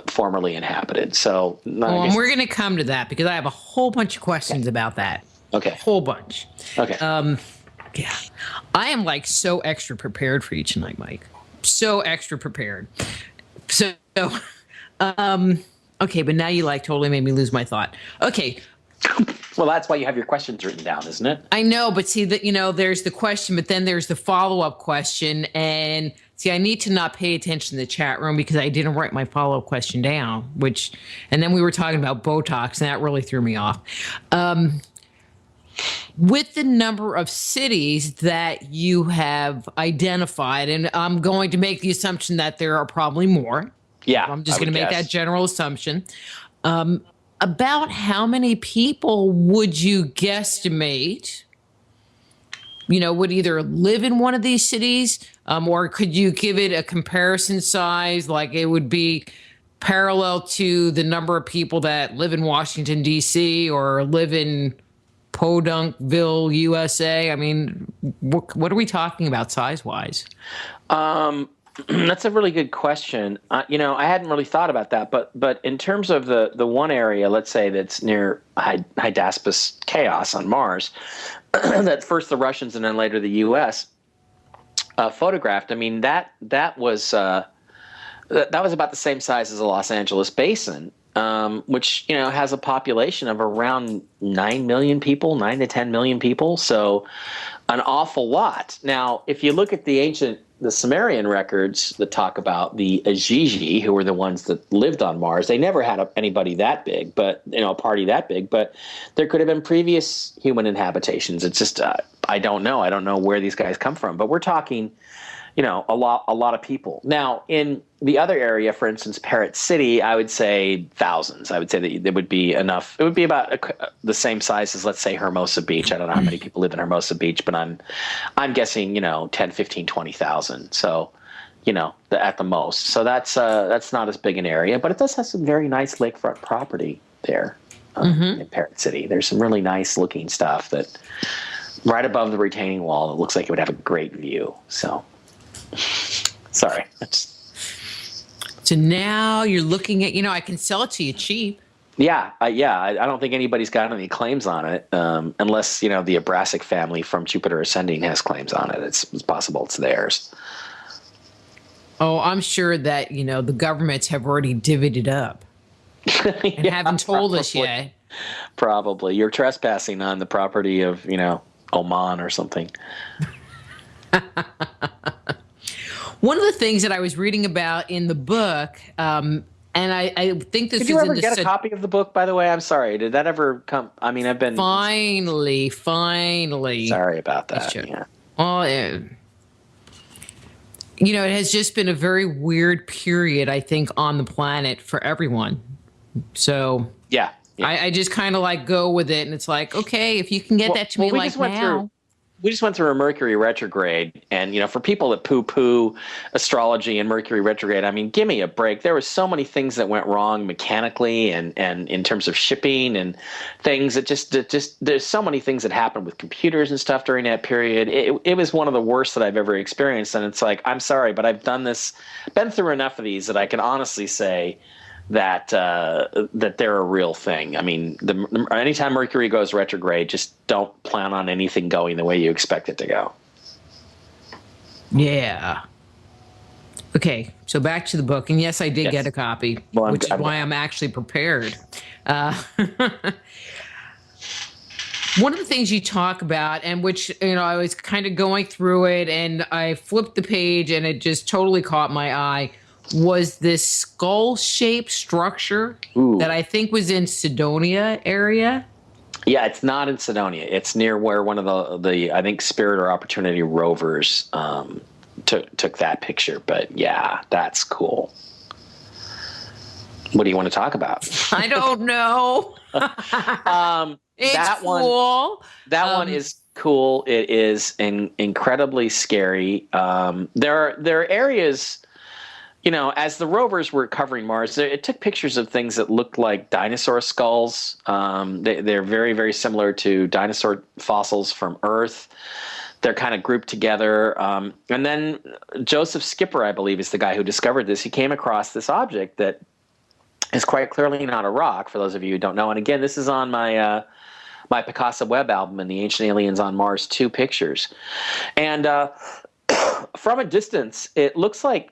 formerly inhabited. So, and we're going to come to that because I have a whole bunch of questions about that. Okay, a whole bunch. Okay. Yeah, I am like so extra prepared for you tonight, Mike. So extra prepared. So, okay, but now you totally made me lose my thought. Okay. Well, that's why you have your questions written down, isn't it? I know, but see that there's the question, but then there's the follow-up question, and see, I need to not pay attention to the chat room because I didn't write my follow-up question down. And then we were talking about Botox, and that really threw me off. With the number of cities that you have identified, and I'm going to make the assumption that there are probably more. Yeah, I'm just going to make that general assumption. About how many people would you guesstimate, would either live in one of these cities, or could you give it a comparison size, like it would be parallel to the number of people that live in Washington, D.C. or live in Podunkville, USA? I mean, what are we talking about size-wise? That's a really good question. I hadn't really thought about that, but in terms of the one area, let's say that's near Hydaspes chaos on Mars, that first the Russians and then later the U.S. Photographed. I mean, that was about the same size as the Los Angeles basin, which has a population of around 9 million people, 9 to 10 million people. So an awful lot. Now, if you look at the Sumerian records that talk about the Ajiji, who were the ones that lived on Mars, they never had anybody that big, but a party that big. But there could have been previous human inhabitations. It's just I don't know. I don't know where these guys come from. But we're talking, a lot of people. Now, in the other area, for instance, Parrot City, I would say thousands. I would say that there would be enough. It would be about the same size as, let's say, Hermosa Beach. I don't know how many people live in Hermosa Beach, but I'm guessing 10, 15, 20,000. So, at the most. So that's not as big an area, but it does have some very nice lakefront property there in Parrot City. There's some really nice looking stuff that right above the retaining wall. It looks like it would have a great view. So. Sorry. So now you're looking at, I can sell it to you cheap. Yeah. I don't think anybody's got any claims on it, unless, the Abrasic family from Jupiter Ascending has claims on it. It's possible it's theirs. Oh, I'm sure that, the governments have already divvied it up and haven't told us yet. Probably. You're trespassing on the property of, Oman or something. One of the things that I was reading about in the book, and I think this is in the... Did you ever get a copy of the book, by the way? I'm sorry. Did that ever come? I mean, I've been... Finally. Sorry about that. Yeah. Oh, it has just been a very weird period, I think, on the planet for everyone. So... Yeah. I just kind of go with it, and it's like, okay, if you can get that to me now... We just went through a Mercury retrograde, and for people that poo-poo astrology and Mercury retrograde, I mean, give me a break. There were so many things that went wrong mechanically and in terms of shipping and things. It just there's so many things that happened with computers and stuff during that period. It was one of the worst that I've ever experienced, and it's like, I'm sorry, but I've been through enough of these that I can honestly say that they're a real thing. I mean, anytime Mercury goes retrograde, just don't plan on anything going the way you expect it to go. Yeah. Okay, so back to the book. And yes, I did get a copy, which is why I'm actually prepared. One of the things you talk about, and which, I was kind of going through it, and I flipped the page, and it just totally caught my eye, was this skull-shaped structure that I think was in Cydonia area. Yeah, it's not in Cydonia. It's near where one of the I think Spirit or Opportunity rovers took that picture. But yeah, that's cool. What do you want to talk about? I don't know. It's that cool. One is cool. It is incredibly scary. There are areas. As the rovers were covering Mars, it took pictures of things that looked like dinosaur skulls. They're very, very similar to dinosaur fossils from Earth. They're kind of grouped together. And then Joseph Skipper, I believe, is the guy who discovered this. He came across this object that is quite clearly not a rock, for those of you who don't know. And again, this is on my my Picasso Web album and the Ancient Aliens on Mars 2 pictures. And from a distance, it looks like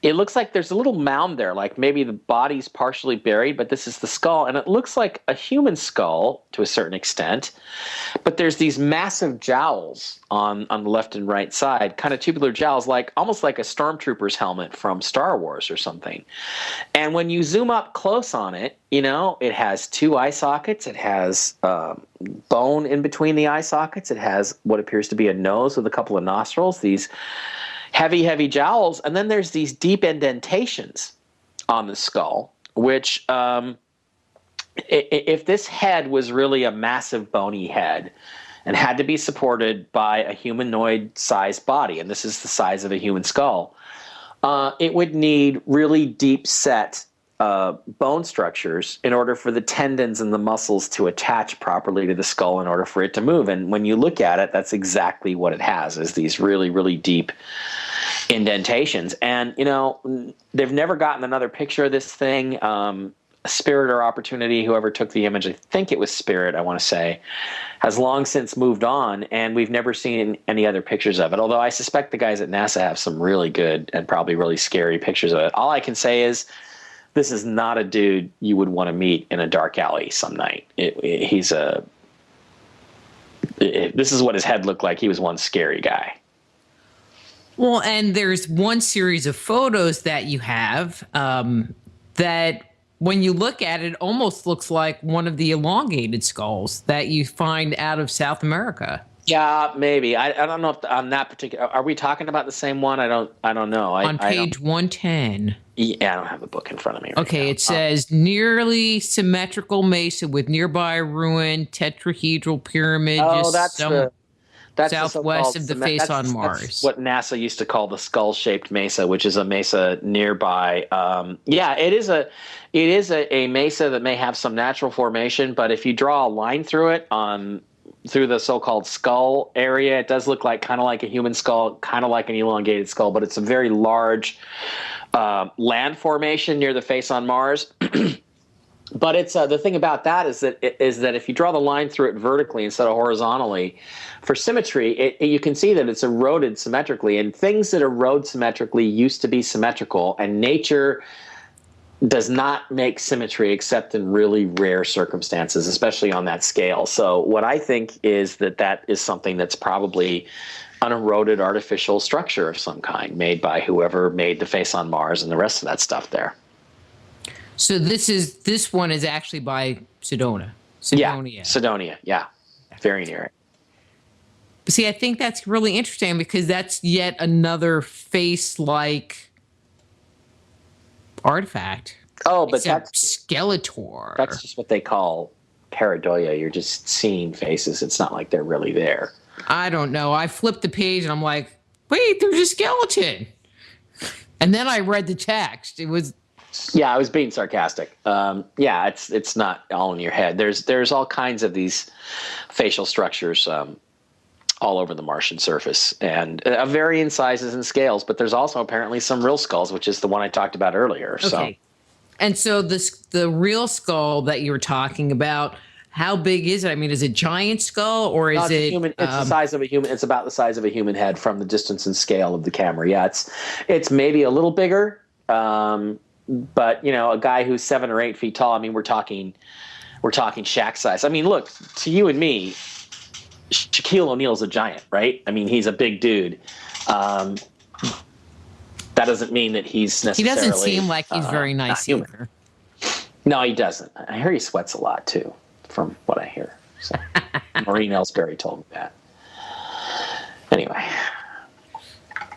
there's a little mound there, like maybe the body's partially buried, but this is the skull. And it looks like a human skull to a certain extent, but there's these massive jowls on the left and right side, kind of tubular jowls, almost like a stormtrooper's helmet from Star Wars or something. And when you zoom up close on it, it has 2 eye sockets. It has bone in between the eye sockets. It has what appears to be a nose with a couple of nostrils, these heavy jowls, and then there's these deep indentations on the skull, which if this head was really a massive bony head and had to be supported by a humanoid-sized body, and this is the size of a human skull, it would need really deep-set bone structures in order for the tendons and the muscles to attach properly to the skull in order for it to move. And when you look at it, that's exactly what it has, is these really, really deep indentations. And, they've never gotten another picture of this thing. Spirit or Opportunity, whoever took the image, I think it was Spirit, I want to say, has long since moved on, and we've never seen any other pictures of it. Although I suspect the guys at NASA have some really good and probably really scary pictures of it. All I can say is this is not a dude you would want to meet in a dark alley some night. This is what his head looked like. He was one scary guy. Well, and there's one series of photos that you have that when you look at it, almost looks like one of the elongated skulls that you find out of South America. Yeah, maybe. I don't know if on that particular. Are we talking about the same one? I don't know. On page 110. Yeah, I don't have the book in front of me. Okay, it says nearly symmetrical mesa with nearby ruin, tetrahedral pyramid. Oh, that's southwest of the face on Mars. That's what NASA used to call the skull-shaped mesa, which is a mesa nearby. It is a mesa that may have some natural formation, but if you draw a line through it through the so-called skull area, it does look kind of like a human skull, kind of like an elongated skull, but it's a very large land formation near the face on Mars. But it's the thing about that is that if you draw the line through it vertically instead of horizontally, for symmetry, you can see that it's eroded symmetrically. And things that erode symmetrically used to be symmetrical, and nature does not make symmetry except in really rare circumstances, especially on that scale. So what I think is that is something that's probably an eroded artificial structure of some kind made by whoever made the face on Mars and the rest of that stuff there. So this one is actually by Cydonia. Yeah, Cydonia. Yeah, very near it. But see, I think that's really interesting because that's yet another face-like artifact. Oh, but that's Skeletor. That's just what they call pareidolia. You're just seeing faces. It's not like they're really there. I don't know. I flipped the page and I'm like, wait, there's a skeleton. And then I read the text. It was. Yeah, I was being sarcastic. It's not all in your head. There's all kinds of these facial structures all over the Martian surface, and of varying sizes and scales. But there's also apparently some real skulls, which is the one I talked about earlier. Okay. So, and so the real skull that you were talking about, how big is it? I mean, is it giant skull or is it human? It's the size of a human. It's about the size of a human head from the distance and scale of the camera. Yeah, it's maybe a little bigger. But a guy who's 7 or 8 feet tall. I mean, we're talking Shaq size. I mean, look, to you and me, Shaquille O'Neal's a giant, right? I mean, he's a big dude. That doesn't mean that he's necessarily. He doesn't seem like he's very nice either. No, he doesn't. I hear he sweats a lot too, from what I hear. So, Maureen Ellsbury told me that. Anyway.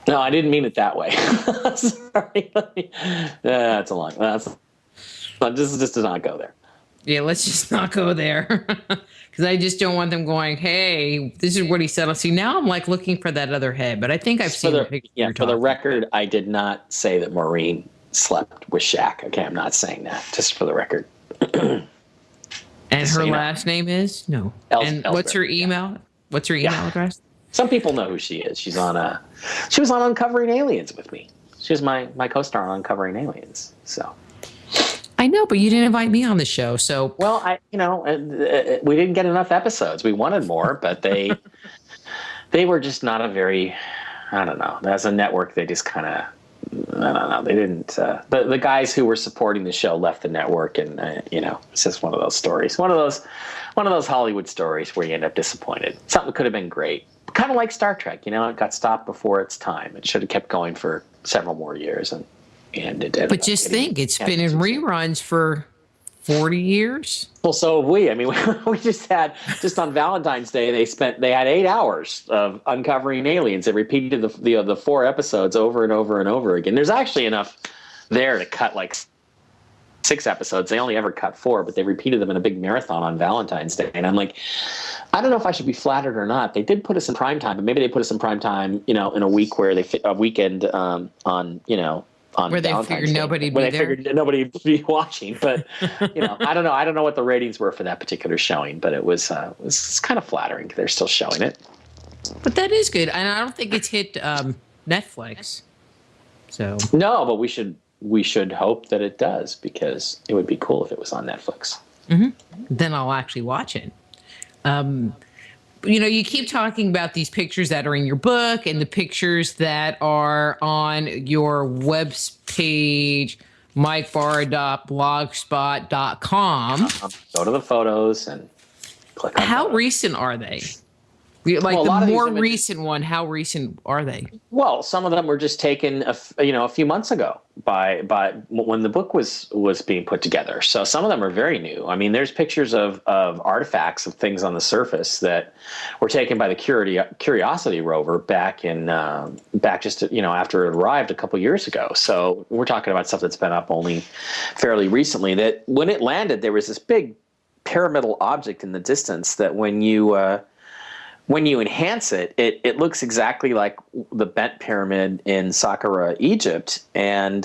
No, I didn't mean it that way. Sorry. That's a long. Just does not go there. Yeah, let's just not go there. Because I just don't want them going, hey, this is what he said. See, now I'm like looking for that other head, but I think I've seen the picture. Yeah, for the record, I did not say that Maureen slept with Shaq. Okay, I'm not saying that, just for the record. And her last name is? No. What's her email? Yeah. What's her email address? Some people know who she is. She was on Uncovering Aliens with me. She was my co-star on Uncovering Aliens. So I know, but you didn't invite me on the show. So well, we didn't get enough episodes. We wanted more, but they were just not a very. I don't know. As a network, they just kind of. I don't know. They didn't. The guys who were supporting the show left the network, and it's just one of those stories. One of those Hollywood stories where you end up disappointed. Something could have been great. Kind of like Star Trek, it got stopped before its time. It should have kept going for several more years, and it did. But just think, it's been in reruns for 40 years. Well, so have we. I mean, we just on Valentine's Day, they had 8 hours of Uncovering Aliens. They repeated the 4 episodes over and over and over again. There's actually enough there to cut like 6 episodes. They only ever cut 4, but they repeated them in a big marathon on Valentine's Day. And I'm like, I don't know if I should be flattered or not. They did put us in prime time, but maybe they put us in prime time, in a week where a weekend on where they figured nobody'd be there. They figured nobody'd be watching, but I don't know. I don't know what the ratings were for that particular showing, but it was kind of flattering. They're still showing it. But that is good, and I don't think it's hit Netflix. So no, but we should hope that it does, because it would be cool if it was on Netflix. then I'll actually watch it. You keep talking about these pictures that are in your book and the pictures that are on your web page, mikebara.blogspot.com. Go to the photos and click on How photos. recent are they? Well, a The lot of these more images- recent one, how recent are they? Well, some of them were just taken a few months ago by when the book was being put together. So some of them are very new. I mean, there's pictures of artifacts of things on the surface that were taken by the Curiosity rover back just after it arrived a couple years ago. So we're talking about stuff that's been up only fairly recently. That when it landed, there was this big pyramidal object in the distance that when you enhance it, it looks exactly like the bent pyramid in Saqqara, Egypt. And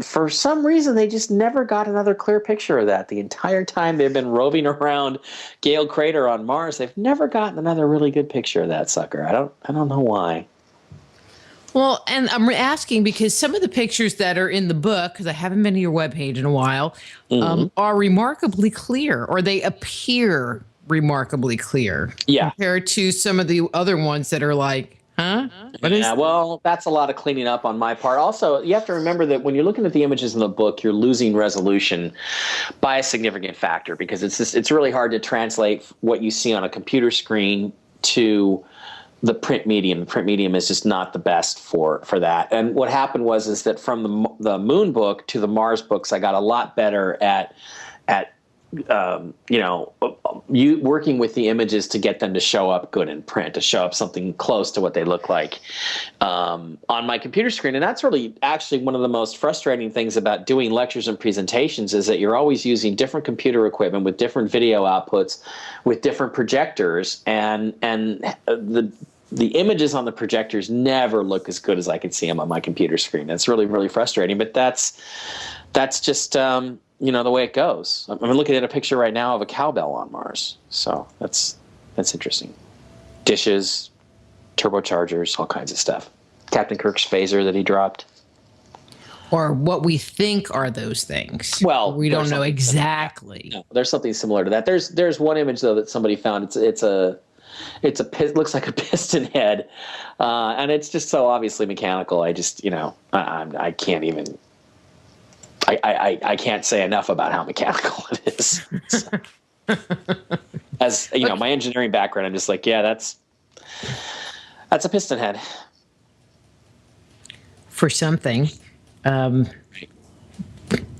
for some reason, they just never got another clear picture of that. The entire time they've been roving around Gale Crater on Mars, they've never gotten another really good picture of that sucker. I don't know why. Well, and I'm asking because some of the pictures that are in the book, because I haven't been to your webpage in a while, are remarkably clear, or they appear remarkably clear, compared to some of the other ones that are like, well, that's a lot of cleaning up on my part. Also, you have to remember that when you're looking at the images in the book, you're losing resolution by a significant factor, because it's really hard to translate what you see on a computer screen to the print medium. The print medium is just not the best for that. And what happened is that from the Moon book to the Mars books, I got a lot better at you working with the images to get them to show up good in print, to show up something close to what they look like on my computer screen. And that's really actually one of the most frustrating things about doing lectures and presentations, is that you're always using different computer equipment with different video outputs, with different projectors, and the images on the projectors never look as good as I can see them on my computer screen. That's really, really frustrating. But that's just the way it goes. I'm looking at a picture right now of a cowbell on Mars. So that's interesting. Dishes, turbochargers, all kinds of stuff. Captain Kirk's phaser that he dropped. Or what we think are those things. Well, we don't know exactly. No, there's something similar to that. There's one image though that somebody found. It looks like a piston head, and it's just so obviously mechanical. I just I can't even. I can't say enough about how mechanical it is. So, as my engineering background, I'm just like, yeah, that's a piston head for something.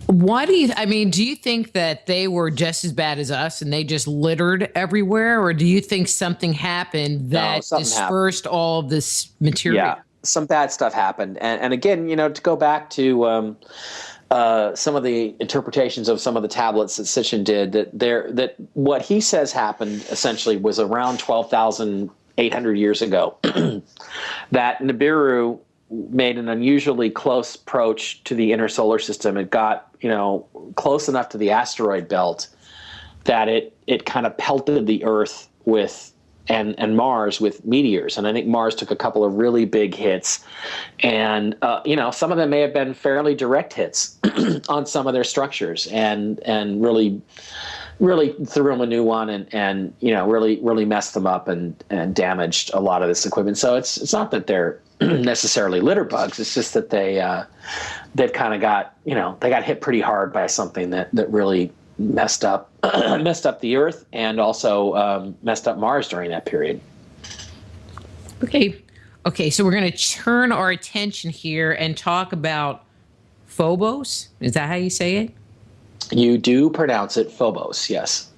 Why do you think that they were just as bad as us and they just littered everywhere, or do you think something happened that dispersed all of this material? Yeah, some bad stuff happened, and again, to go back to. Some of the interpretations of some of the tablets that Sitchin did, that what he says happened essentially was around 12,800 years ago, that Nibiru made an unusually close approach to the inner solar system. It got close enough to the asteroid belt that it kind of pelted the Earth with and Mars with meteors. And I think Mars took a couple of really big hits. And, some of them may have been fairly direct hits on some of their structures and really, really threw them a new one and really messed them up and damaged a lot of this equipment. So it's not that they're necessarily litter bugs. It's just that they've kind of got, they got hit pretty hard by something that really messed up the Earth and also messed up Mars during that period. Okay, so we're going to turn our attention here and talk about Phobos. Is that how you say it? You do pronounce it Phobos, yes.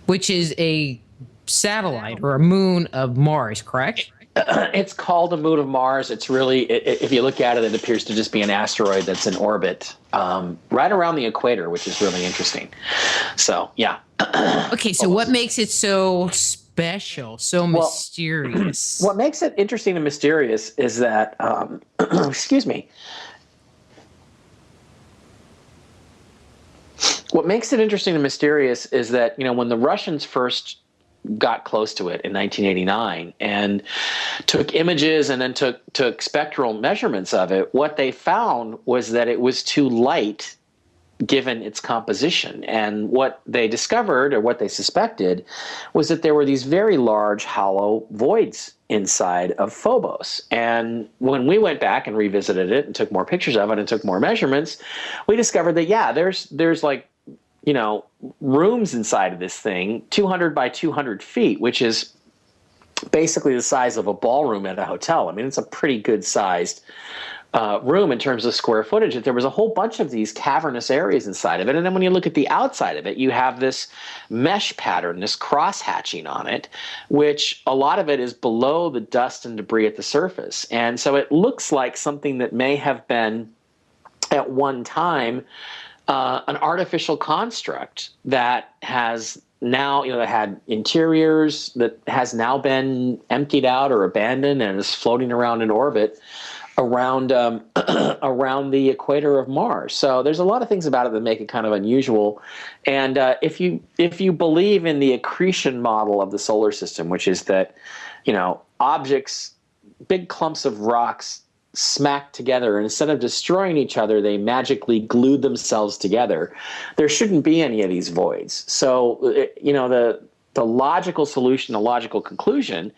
Which is a satellite or a moon of Mars, correct? It's called a moon of Mars. It's really, if you look at it, it appears to just be an asteroid that's in orbit right around the equator, which is really interesting. So, yeah. Okay, so what makes it so special, so mysterious? What makes it interesting and mysterious is that, excuse me. What makes it interesting and mysterious is that, when the Russians first got close to it in 1989 and took images and then took spectral measurements of it, what they found was that it was too light given its composition. And what they discovered, or what they suspected, was that there were these very large hollow voids inside of Phobos. And when we went back and revisited it and took more pictures of it and took more measurements, we discovered that, yeah, there's like, you know, rooms inside of this thing, 200 by 200 feet, which is basically the size of a ballroom at a hotel. I mean, it's a pretty good sized room in terms of square footage. That there was a whole bunch of these cavernous areas inside of it. And then when you look at the outside of it, you have this mesh pattern, this cross hatching on it, which a lot of it is below the dust and debris at the surface. And so it looks like something that may have been at one time an artificial construct that has now, you know, that had interiors that has now been emptied out or abandoned and is floating around in orbit around around the equator of Mars. So there's a lot of things about it that make it kind of unusual. And if you believe in the accretion model of the solar system, which is that, you know, objects, big clumps of rocks smacked together, and instead of destroying each other, they magically glued themselves together, there shouldn't be any of these voids. So, you know, the logical solution, the logical conclusion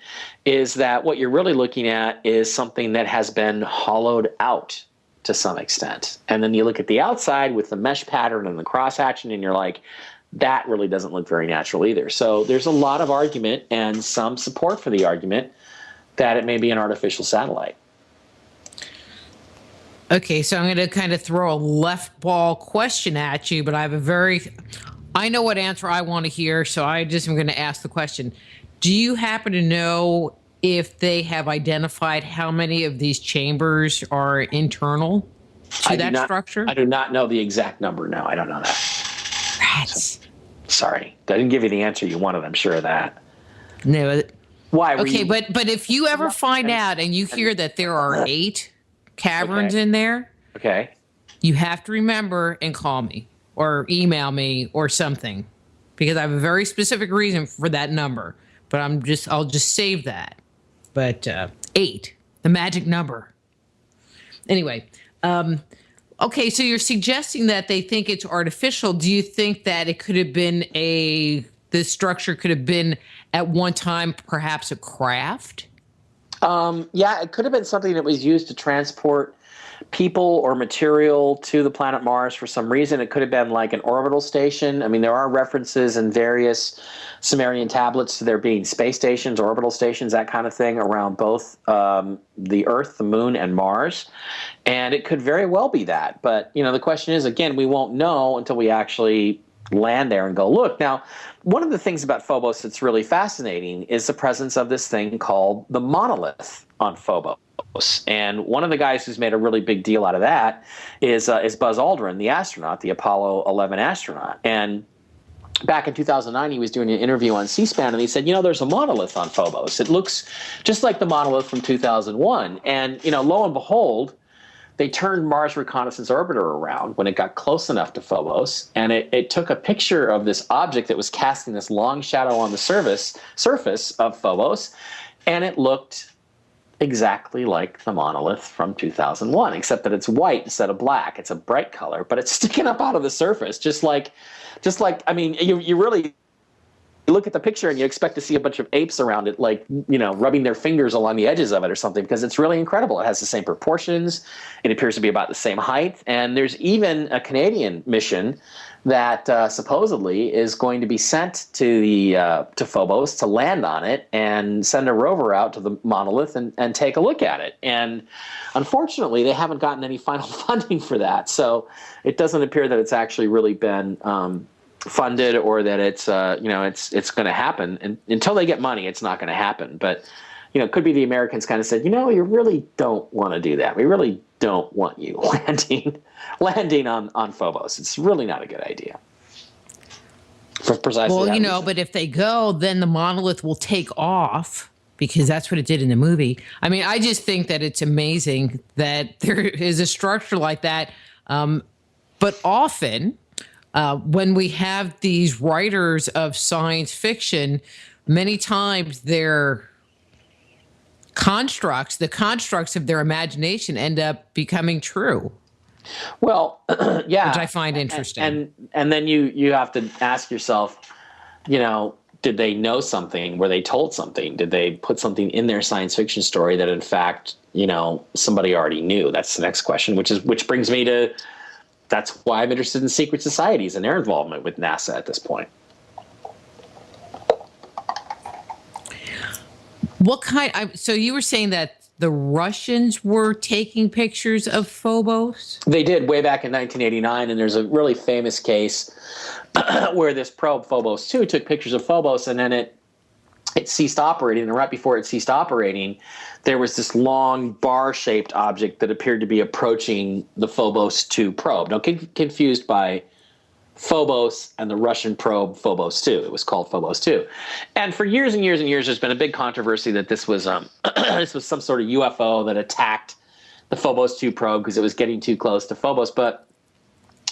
is that what you're really looking at is something that has been hollowed out to some extent. And then you look at the outside with the mesh pattern and the cross-hatching, and you're like, that really doesn't look very natural either. So there's a lot of argument and some support for the argument that it may be an artificial satellite. Okay, so I'm going to kind of throw a left ball question at you, but I know what answer I want to hear, so I just am going to ask the question. Do you happen to know if they have identified how many of these chambers are internal to that structure? I do not know the exact number. No, I don't know that. Rats. So, sorry. I didn't give you the answer you wanted, I'm sure of that. No. Why? Okay, but if you ever find out and you hear that there are 8 caverns in there, okay, you have to remember and call me or email me or something, because I have a very specific reason for that number, but I'll just save that. But 8, the magic number. Anyway, okay, so you're suggesting that they think it's artificial. Do you think that it could have been this structure could have been at one time perhaps a craft? Yeah, it could have been something that was used to transport people or material to the planet Mars for some reason. It could have been like an orbital station. I mean, there are references in various Sumerian tablets to there being space stations, orbital stations, that kind of thing around both the Earth, the Moon, and Mars. And it could very well be that. But, you know, the question is, again, we won't know until we actually land there and go look. Now, one of the things about Phobos that's really fascinating is the presence of this thing called the monolith on Phobos. And one of the guys who's made a really big deal out of that is Buzz Aldrin, the astronaut, the Apollo 11 astronaut. And back in 2009, he was doing an interview on C-SPAN, and he said, you know, there's a monolith on Phobos. It looks just like the monolith from 2001. And, you know, lo and behold, they turned Mars Reconnaissance Orbiter around when it got close enough to Phobos, and it took a picture of this object that was casting this long shadow on the surface of Phobos, and it looked exactly like the monolith from 2001, except that it's white instead of black. It's a bright color, but it's sticking up out of the surface, just like I mean, you really look at the picture and you expect to see a bunch of apes around it, like, you know, rubbing their fingers along the edges of it or something, because it's really incredible. It has the same proportions. It appears to be about the same height. And there's even a Canadian mission that supposedly is going to be sent to Phobos to land on it and send a rover out to the monolith and take a look at it. And unfortunately, they haven't gotten any final funding for that. So it doesn't appear that it's actually really been funded, or that it's it's going to happen. And until they get money, it's not going to happen. But, you know, it could be the Americans kind of said, you know, you really don't want to do that. We really don't want you landing on Phobos. It's really not a good idea. For precisely well, that you know, reason. but if they go, then the monolith will take off, because that's what it did in the movie. I mean, I just think that it's amazing that there is a structure like that. But often, when we have these writers of science fiction many times their constructs, the constructs of their imagination, end up becoming true. Well, yeah, which I find interesting. And then you have to ask yourself, did they know something? Were they told something? Did they put something in their science fiction story that, in fact, somebody already knew? That's the next question, which brings me to, that's why I'm interested in secret societies and their involvement with NASA at this point. So you were saying that the Russians were taking pictures of Phobos? They did way back in 1989, and there's a really famous case where this probe Phobos 2 took pictures of Phobos, and then it ceased operating. And right before it ceased operating, there was this long bar-shaped object that appeared to be approaching the Phobos 2 probe. Now, confused by Phobos and the Russian probe Phobos 2. It was called Phobos 2. And for years and years and years, there's been a big controversy that this was this was some sort of UFO that attacked the Phobos 2 probe because it was getting too close to Phobos. But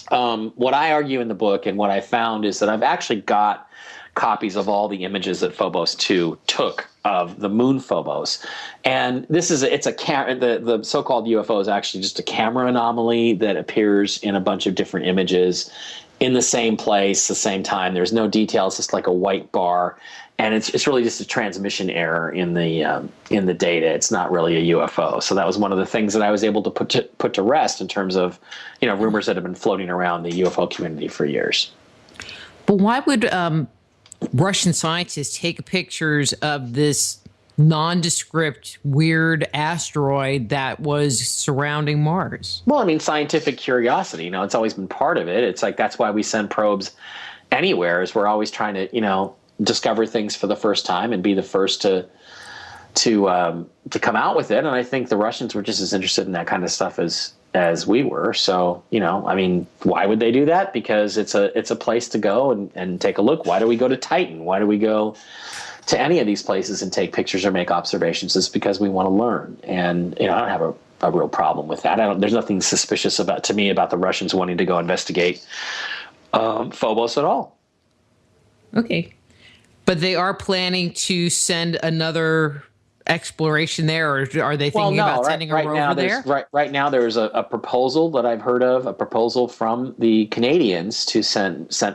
what I argue in the book and what I found is that I've actually got copies of all the images that Phobos 2 took of the moon Phobos. And the so-called UFO is actually just a camera anomaly that appears in a bunch of different images in the same place, the same time. There's no details, just like a white bar, and it's really just a transmission error in the data. It's not really a UFO. So that was one of the things that I was able to put to rest in terms of rumors that have been floating around the UFO community for years. But why would Russian scientists take pictures of this nondescript, weird asteroid that was surrounding Mars? Well, I mean, scientific curiosity, it's always been part of it. It's like, that's why we send probes anywhere, is we're always trying to, discover things for the first time and be the first to come out with it. And I think the Russians were just as interested in that kind of stuff as we were. So, I mean, why would they do that? Because it's a place to go and take a look. Why do we go to Titan? Why do we go to any of these places and take pictures or make observations? It's because we want to learn. And, I don't have a real problem with that. There's nothing suspicious about the Russians wanting to go investigate Phobos at all. Okay. But they are planning to send another exploration there, or are they thinking about sending a rover there? Right now, there's a proposal that I've heard of, a proposal from the Canadians to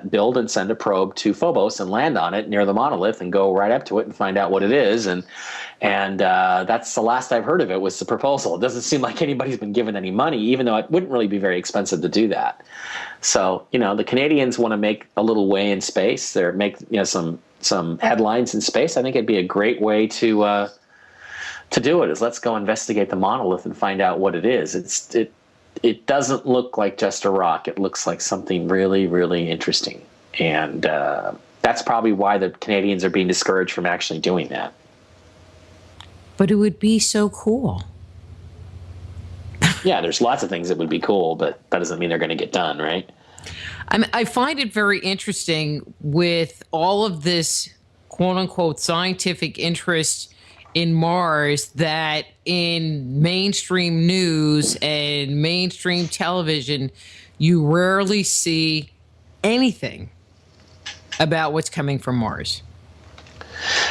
build and send a probe to Phobos and land on it near the monolith and go right up to it and find out what it is. And that's the last I've heard of it, was the proposal. It doesn't seem like anybody's been given any money, even though it wouldn't really be very expensive to do that. So, the Canadians want to make a little way in space. They make some headlines in space. I think it'd be a great way to do it, is let's go investigate the monolith and find out what it is. It doesn't look like just a rock. It looks like something really, really interesting. And that's probably why the Canadians are being discouraged from actually doing that. But it would be so cool. Yeah, there's lots of things that would be cool, but that doesn't mean they're going to get done, right? I find it very interesting with all of this quote-unquote scientific interest in Mars, that in mainstream news and mainstream television, you rarely see anything about what's coming from Mars.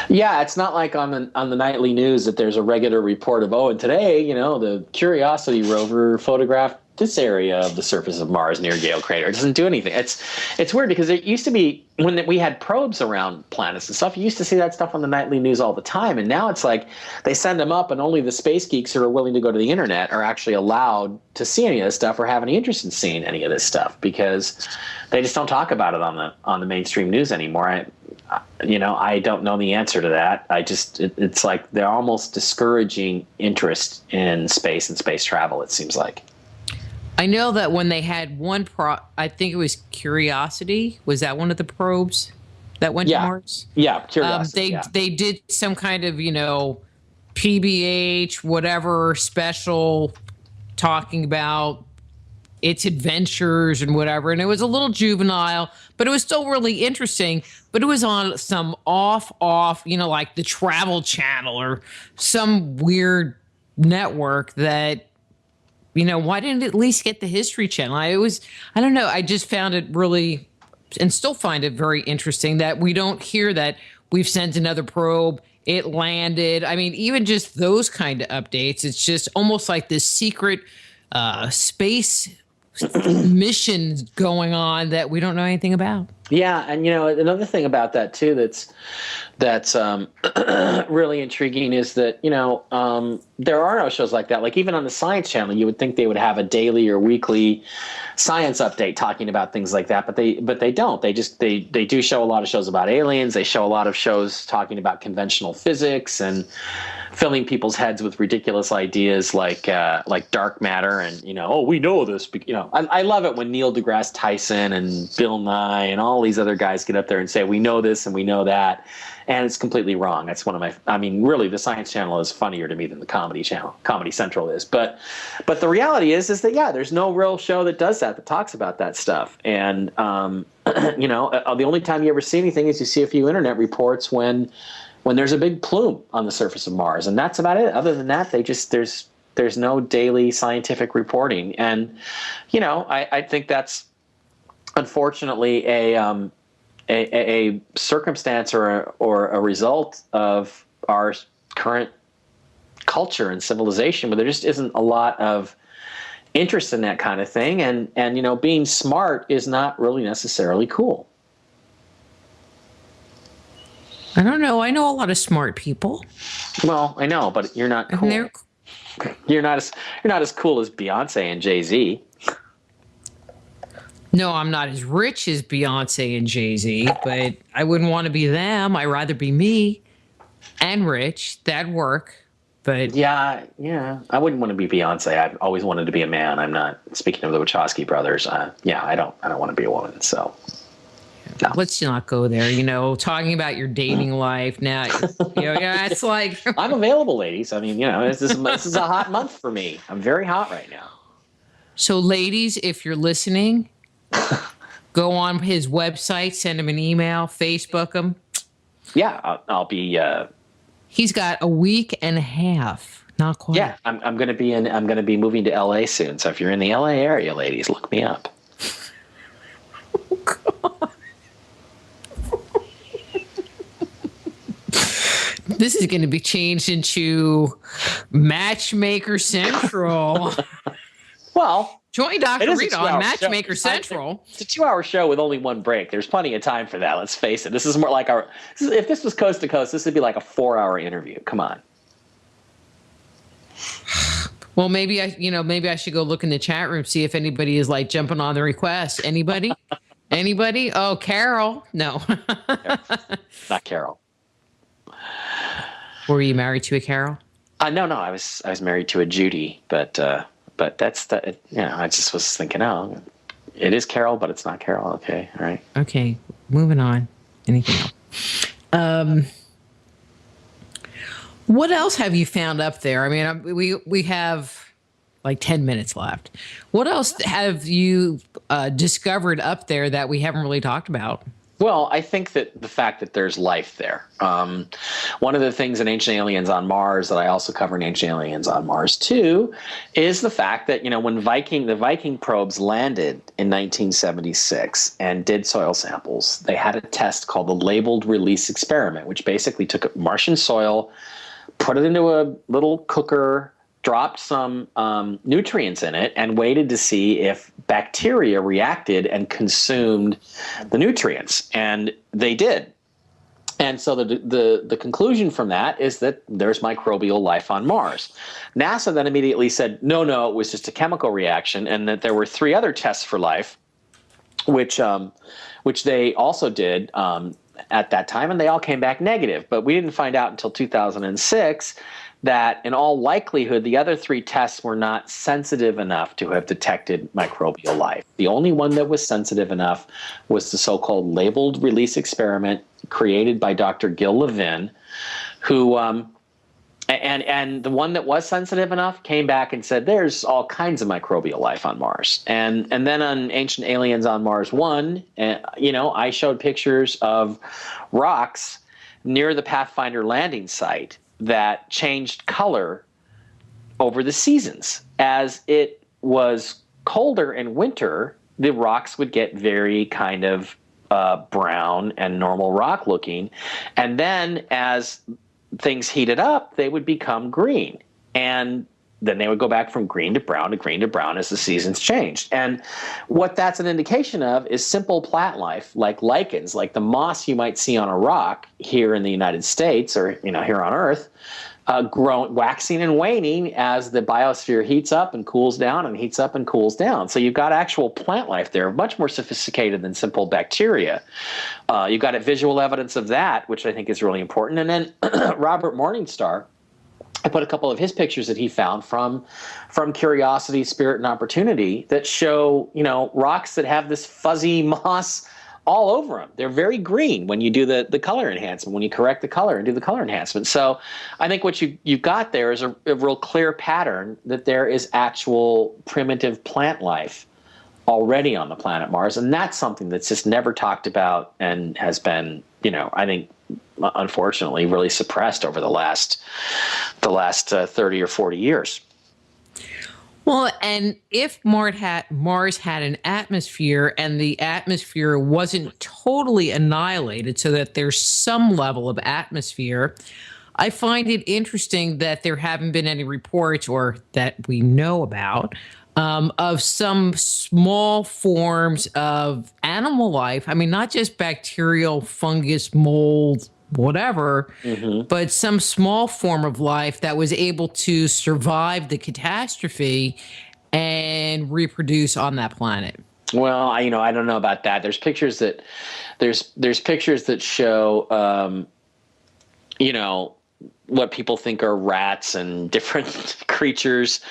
Yeah, it's not like on the nightly news that there's a regular report of, and today, the Curiosity rover photographed this area of the surface of Mars near Gale Crater. It doesn't do anything. It's weird, because it used to be, when we had probes around planets and stuff, you used to see that stuff on the nightly news all the time. And now it's like they send them up, and only the space geeks who are willing to go to the internet are actually allowed to see any of this stuff or have any interest in seeing any of this stuff, because they just don't talk about it on the mainstream news anymore. I don't know the answer to that. It's like they're almost discouraging interest in space and space travel, it seems like. I know that when they had I think it was Curiosity. Was that one of the probes that went to Mars? Yeah, Curiosity. They did some kind of, PBH, whatever special, talking about its adventures and whatever. And it was a little juvenile, but it was still really interesting. But it was on some off, like the Travel Channel or some weird network that, why didn't it at least get the History Channel? I don't know. I just found it really, and still find it very interesting, that we don't hear that. we've sent another probe. It landed. I mean, even just those kind of updates, it's just almost like this secret space mission going on that we don't know anything about. Yeah, and another thing about that too that's really intriguing is that there are no shows like that. Like even on the Science Channel, you would think they would have a daily or weekly science update talking about things like that, but they don't. They do show a lot of shows about aliens. They show a lot of shows talking about conventional physics and filling people's heads with ridiculous ideas like dark matter and we know this. I love it when Neil deGrasse Tyson and Bill Nye and all these other guys get up there and say we know this and we know that, and it's completely wrong. That's one of my. I mean, really, the Science Channel is funnier to me than the Comedy Channel. Comedy Central is, but the reality is that there's no real show that does that talks about that stuff. And the only time you ever see anything is you see a few internet reports when there's a big plume on the surface of Mars, and that's about it. Other than that, there's no daily scientific reporting, and I think that's unfortunately a circumstance or a result of our current culture and civilization, where there just isn't a lot of interest in that kind of thing, and being smart is not really necessarily cool. I don't know. I know a lot of smart people. Well, I know, but you're not cool. You're not as cool as Beyonce and Jay-Z. No, I'm not as rich as Beyonce and Jay-Z, but I wouldn't want to be them. I'd rather be me and rich. That'd work. But yeah, I wouldn't want to be Beyonce. I've always wanted to be a man. I'm not speaking of the Wachowski brothers. I don't want to be a woman. So. No. Let's not go there. Talking about your dating life now. It's like I'm available, ladies. I mean, this is a hot month for me. I'm very hot right now. So, ladies, if you're listening, go on his website, send him an email, Facebook him. Yeah, I'll be. He's got a week and a half. Not quite. Yeah, I'm going to be moving to LA soon. So if you're in the LA area, ladies, look me up. Oh, God. This is going to be changed into Matchmaker Central. Well, join Dr. Rita on Matchmaker Central. It's a 2-hour show with only one break. There's plenty of time for that. Let's face it. This is more like if this was coast to coast, this would be like a 4-hour interview. Come on. Well, maybe I should go look in the chat room, see if anybody is like jumping on the request. Anybody? Anybody? Oh, Carol. No. Not Carol. Were you married to a Carol? No. I was married to a Judy, but that's the I just was thinking, it is Carol, but it's not Carol. Okay, all right. Okay, moving on. Anything else? What else have you found up there? I mean, we have like 10 minutes left. What else have you discovered up there that we haven't really talked about? Well, I think that the fact that there's life there. One of the things in Ancient Aliens on Mars that I also cover in Ancient Aliens on Mars 2 is the fact that, when the Viking probes landed in 1976 and did soil samples, they had a test called the labeled release experiment, which basically took Martian soil, put it into a little cooker, dropped some nutrients in it, and waited to see if bacteria reacted and consumed the nutrients. And they did. And so the conclusion from that is that there's microbial life on Mars. NASA then immediately said, no, it was just a chemical reaction, and that there were 3 other tests for life, which they also did at that time, and they all came back negative. But we didn't find out until 2006 that in all likelihood, the other 3 tests were not sensitive enough to have detected microbial life. The only one that was sensitive enough was the so-called labeled release experiment created by Dr. Gil Levin, who and the one that was sensitive enough came back and said there's all kinds of microbial life on Mars. And then on Ancient Aliens on Mars 1, I showed pictures of rocks near the Pathfinder landing site that changed color over the seasons. As it was colder in winter, the rocks would get very kind of brown and normal rock looking. And then as things heated up, they would become green. And then they would go back from green to brown as the seasons changed. And what that's an indication of is simple plant life, like lichens, like the moss you might see on a rock here in the United States or here on Earth, waxing and waning as the biosphere heats up and cools down and heats up and cools down. So you've got actual plant life there, much more sophisticated than simple bacteria. You've got visual evidence of that, which I think is really important. And then Robert Morningstar, I put a couple of his pictures that he found from Curiosity, Spirit, and Opportunity that show, rocks that have this fuzzy moss all over them. They're very green when you do the color enhancement, when you correct the color and do the color enhancement. So I think what you've got there is a real clear pattern that there is actual primitive plant life already on the planet Mars. And that's something that's just never talked about and has been, I think, unfortunately, really suppressed over the last 30 or 40 years. Well, and if Mars had an atmosphere and the atmosphere wasn't totally annihilated so that there's some level of atmosphere, I find it interesting that there haven't been any reports or that we know about of some small forms of animal life. I mean, not just bacterial, fungus, mold, whatever, but some small form of life that was able to survive the catastrophe and reproduce on that planet. Well, I don't know about that. There's pictures that show, what people think are rats and different creatures,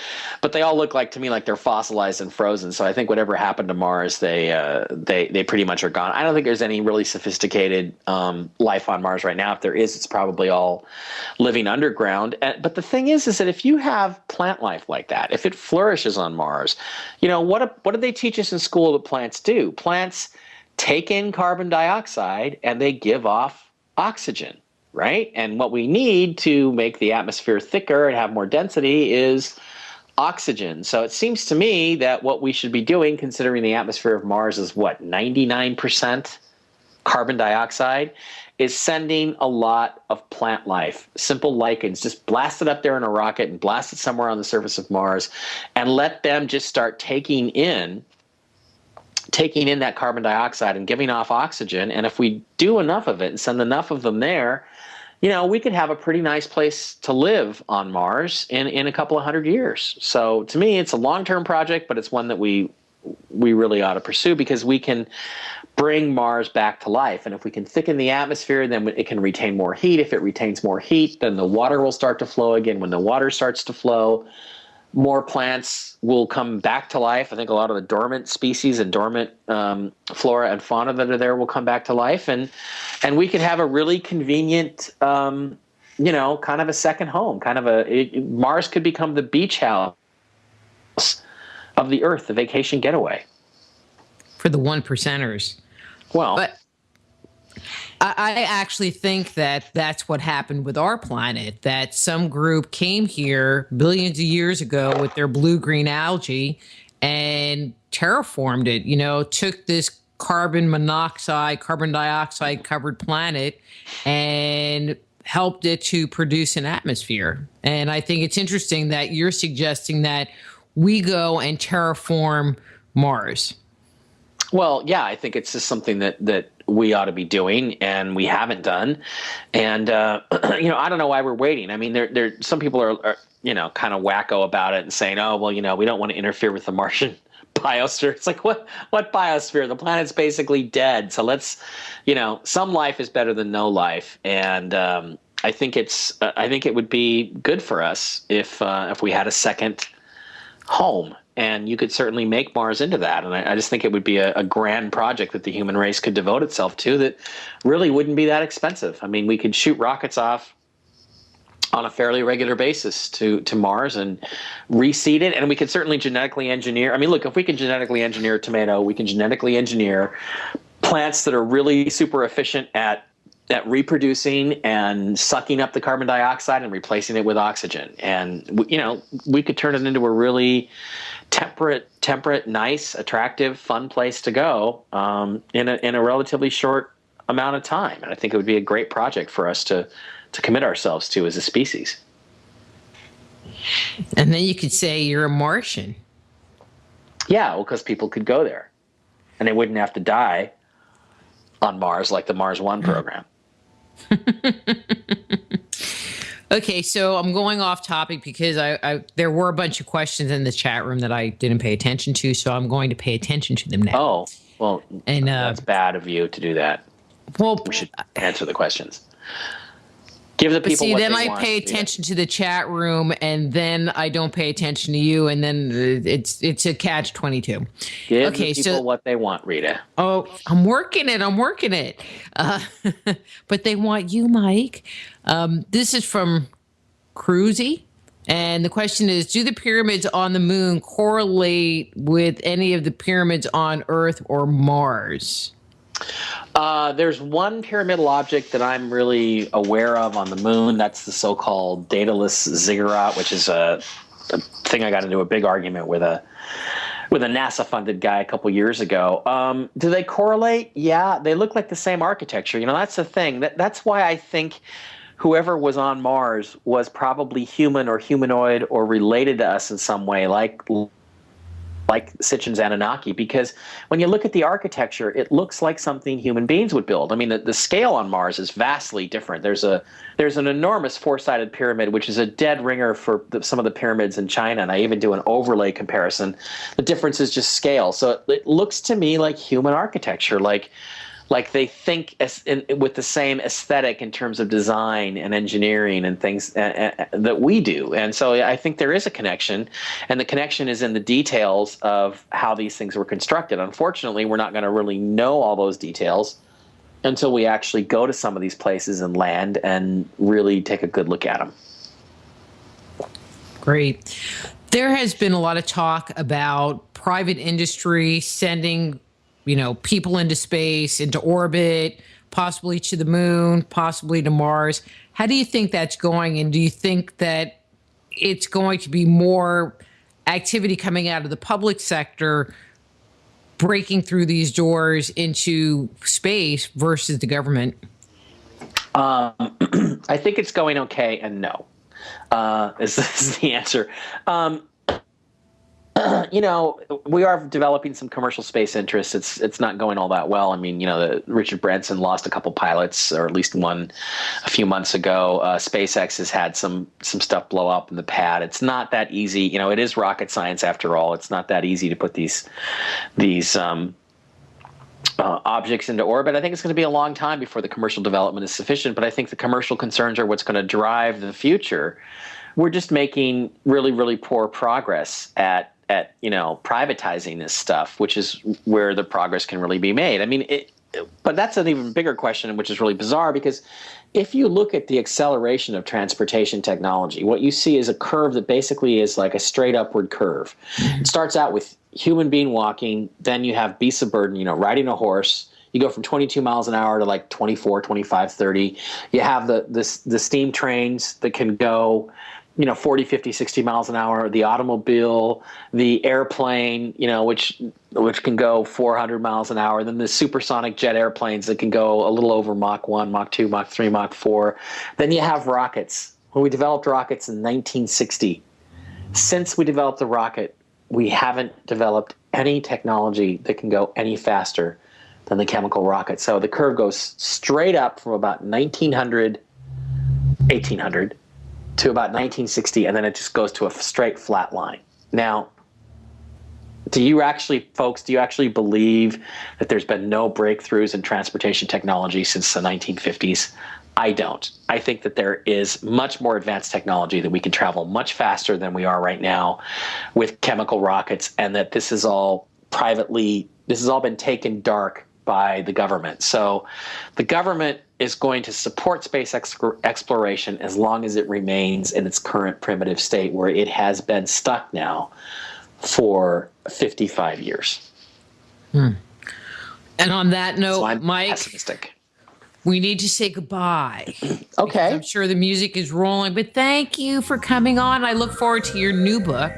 but they all look to me like they're fossilized and frozen. So I think whatever happened to Mars, they pretty much are gone. I don't think there's any really sophisticated life on Mars right now. If there is, it's probably all living underground. But the thing is that if you have plant life like that, if it flourishes on Mars, what did they teach us in school that plants do? Plants take in carbon dioxide and they give off oxygen. Right? And what we need to make the atmosphere thicker and have more density is oxygen. So it seems to me that what we should be doing, considering the atmosphere of Mars is 99% carbon dioxide, is sending a lot of plant life, simple lichens, just blast it up there in a rocket and blast it somewhere on the surface of Mars and let them just start taking in that carbon dioxide and giving off oxygen. And if we do enough of it and send enough of them there, we could have a pretty nice place to live on Mars in a couple of 100 years. So to me, it's a long-term project, but it's one that we really ought to pursue because we can bring Mars back to life. And if we can thicken the atmosphere, then it can retain more heat. If it retains more heat, then the water will start to flow again. When the water starts to flow, more plants will come back to life. I think a lot of the dormant species and dormant flora and fauna that are there will come back to life. And we could have a really convenient, kind of a second home, Mars could become the beach house of the Earth, the vacation getaway. For the one percenters. Well, but I actually think that that's what happened with our planet, that some group came here billions of years ago with their blue-green algae and terraformed it, took this carbon dioxide covered planet and helped it to produce an atmosphere. And I think it's interesting that you're suggesting that we go and terraform Mars. Well, yeah, I think it's just something that we ought to be doing and we haven't done. And, I don't know why we're waiting. I mean, there some people are kind of wacko about it and saying, oh, well, we don't want to interfere with the Martian biosphere. It's like, what biosphere? The planet's basically dead. So let's, some life is better than no life. And I think it would be good for us if we had a second home. And you could certainly make Mars into that. And I just think it would be a grand project that the human race could devote itself to that really wouldn't be that expensive. I mean, we could shoot rockets off on a fairly regular basis to Mars and reseed it. And we could certainly genetically engineer. I mean, look, if we can genetically engineer a tomato, we can genetically engineer plants that are really super efficient at at reproducing and sucking up the carbon dioxide and replacing it with oxygen. And, we could turn it into a really temperate, nice, attractive, fun place to go in a relatively short amount of time. And I think it would be a great project for us to commit ourselves to as a species. And then you could say you're a Martian. Yeah, well, because people could go there and they wouldn't have to die on Mars like the Mars One program. Okay, so I'm going off topic because there were a bunch of questions in the chat room that I didn't pay attention to, so I'm going to pay attention to them now. Oh, well, and that's bad of you to do that. Well, we should answer the questions. Give the people what they want. Then I pay attention to the chat room, and then I don't pay attention to you, and then it's a catch-22. Give the people what they want, Rita. Oh, I'm working it. But they want you, Mike. This is from Cruzy, and the question is, do the pyramids on the moon correlate with any of the pyramids on Earth or Mars? There's one pyramidal object that I'm really aware of on the moon. That's the so-called dataless ziggurat, which is a thing I got into a big argument with a NASA-funded guy a couple years ago. Do they correlate? Yeah, they look like the same architecture. That's the thing. That's why I think whoever was on Mars was probably human or humanoid or related to us in some way, like Sitchin's Anunnaki, because when you look at the architecture, it looks like something human beings would build. I mean, the scale on Mars is vastly different. There's an enormous four-sided pyramid, which is a dead ringer for some of the pyramids in China, and I even do an overlay comparison. The difference is just scale. So it looks to me like human architecture, like they think with the same aesthetic in terms of design and engineering and things that we do. And so I think there is a connection, and the connection is in the details of how these things were constructed. Unfortunately, we're not going to really know all those details until we actually go to some of these places and land and really take a good look at them. Great. There has been a lot of talk about private industry sending people into space, into orbit, possibly to the moon, possibly to Mars. How do you think that's going? And do you think that it's going to be more activity coming out of the public sector, breaking through these doors into space versus the government? I think it's going okay, and no, is the answer. We are developing some commercial space interests. It's not going all that well. I mean, Richard Branson lost a couple pilots, or at least one, a few months ago. SpaceX has had some stuff blow up in the pad. It's not that easy. It is rocket science after all. It's not that easy to put these objects into orbit. I think it's going to be a long time before the commercial development is sufficient, but I think the commercial concerns are what's going to drive the future. We're just making really, really poor progress at privatizing this stuff, which is where the progress can really be made. I mean, but that's an even bigger question, which is really bizarre, because if you look at the acceleration of transportation technology, what you see is a curve that basically is like a straight upward curve. It starts out with human being walking, then you have beasts of burden, riding a horse. You go from 22 miles an hour to like 24, 25, 30. You have the steam trains that can go 40, 50, 60 miles an hour, the automobile, the airplane, which can go 400 miles an hour, then the supersonic jet airplanes that can go a little over Mach 1, Mach 2, Mach 3, Mach 4. Then you have rockets. When we developed rockets in 1960, since we developed the rocket, we haven't developed any technology that can go any faster than the chemical rocket. So the curve goes straight up from about 1800 to about 1960, and then it just goes to a straight flat line. Now, do you actually believe that there's been no breakthroughs in transportation technology since the 1950s? I don't. I think that there is much more advanced technology, that we can travel much faster than we are right now with chemical rockets, and that this has all been taken dark by the government. So the government is going to support space exploration as long as it remains in its current primitive state, where it has been stuck now for 55 years. And on that note, so I'm Mike, pessimistic. we need to say goodbye. Okay. I'm sure the music is rolling, but thank you for coming on. I look forward to your new book,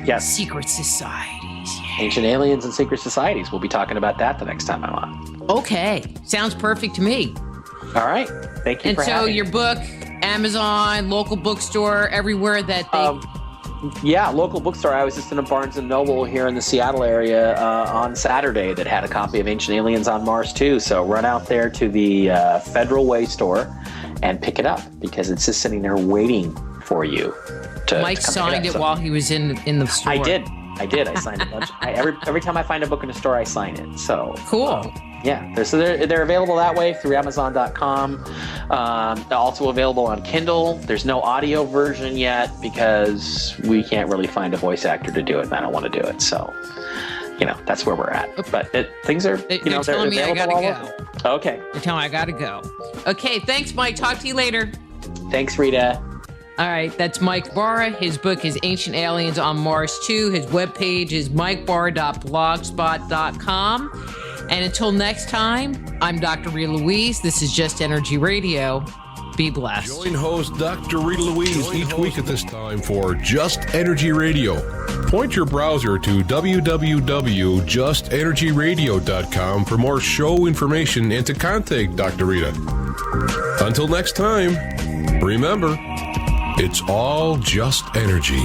Yes. Secret Societies. Ancient Aliens and Secret Societies. We'll be talking about that the next time I'm on. Okay. Sounds perfect to me. All right. Thank you And for so having your me. book, Amazon, local bookstore, everywhere that they... Yeah, local bookstore. I was just in a Barnes & Noble here in the Seattle area on Saturday that had a copy of Ancient Aliens on Mars too. So run out there to the Federal Way store and pick it up because it's just sitting there waiting for you. Mike signed it while he was in the store. I did. I signed a bunch. Every time I find a book in a store, I sign it. So cool. Yeah, they're available that way through Amazon.com. Also available on Kindle. There's no audio version yet because we can't really find a voice actor to do it, and I don't want to do it. So, that's where we're at. But things are, They're they're telling me I available gotta all go. over. Okay. They're telling me I gotta go. Okay, thanks, Mike. Talk to you later. Thanks, Rita. All right, that's Mike Bara. His book is Ancient Aliens on Mars 2. His webpage is mikebara.blogspot.com. And until next time, I'm Dr. Rita Louise. This is Just Energy Radio. Be blessed. Join host Dr. Rita Louise each week at this time for Just Energy Radio. Point your browser to www.justenergyradio.com for more show information and to contact Dr. Rita. Until next time, remember, it's all just energy.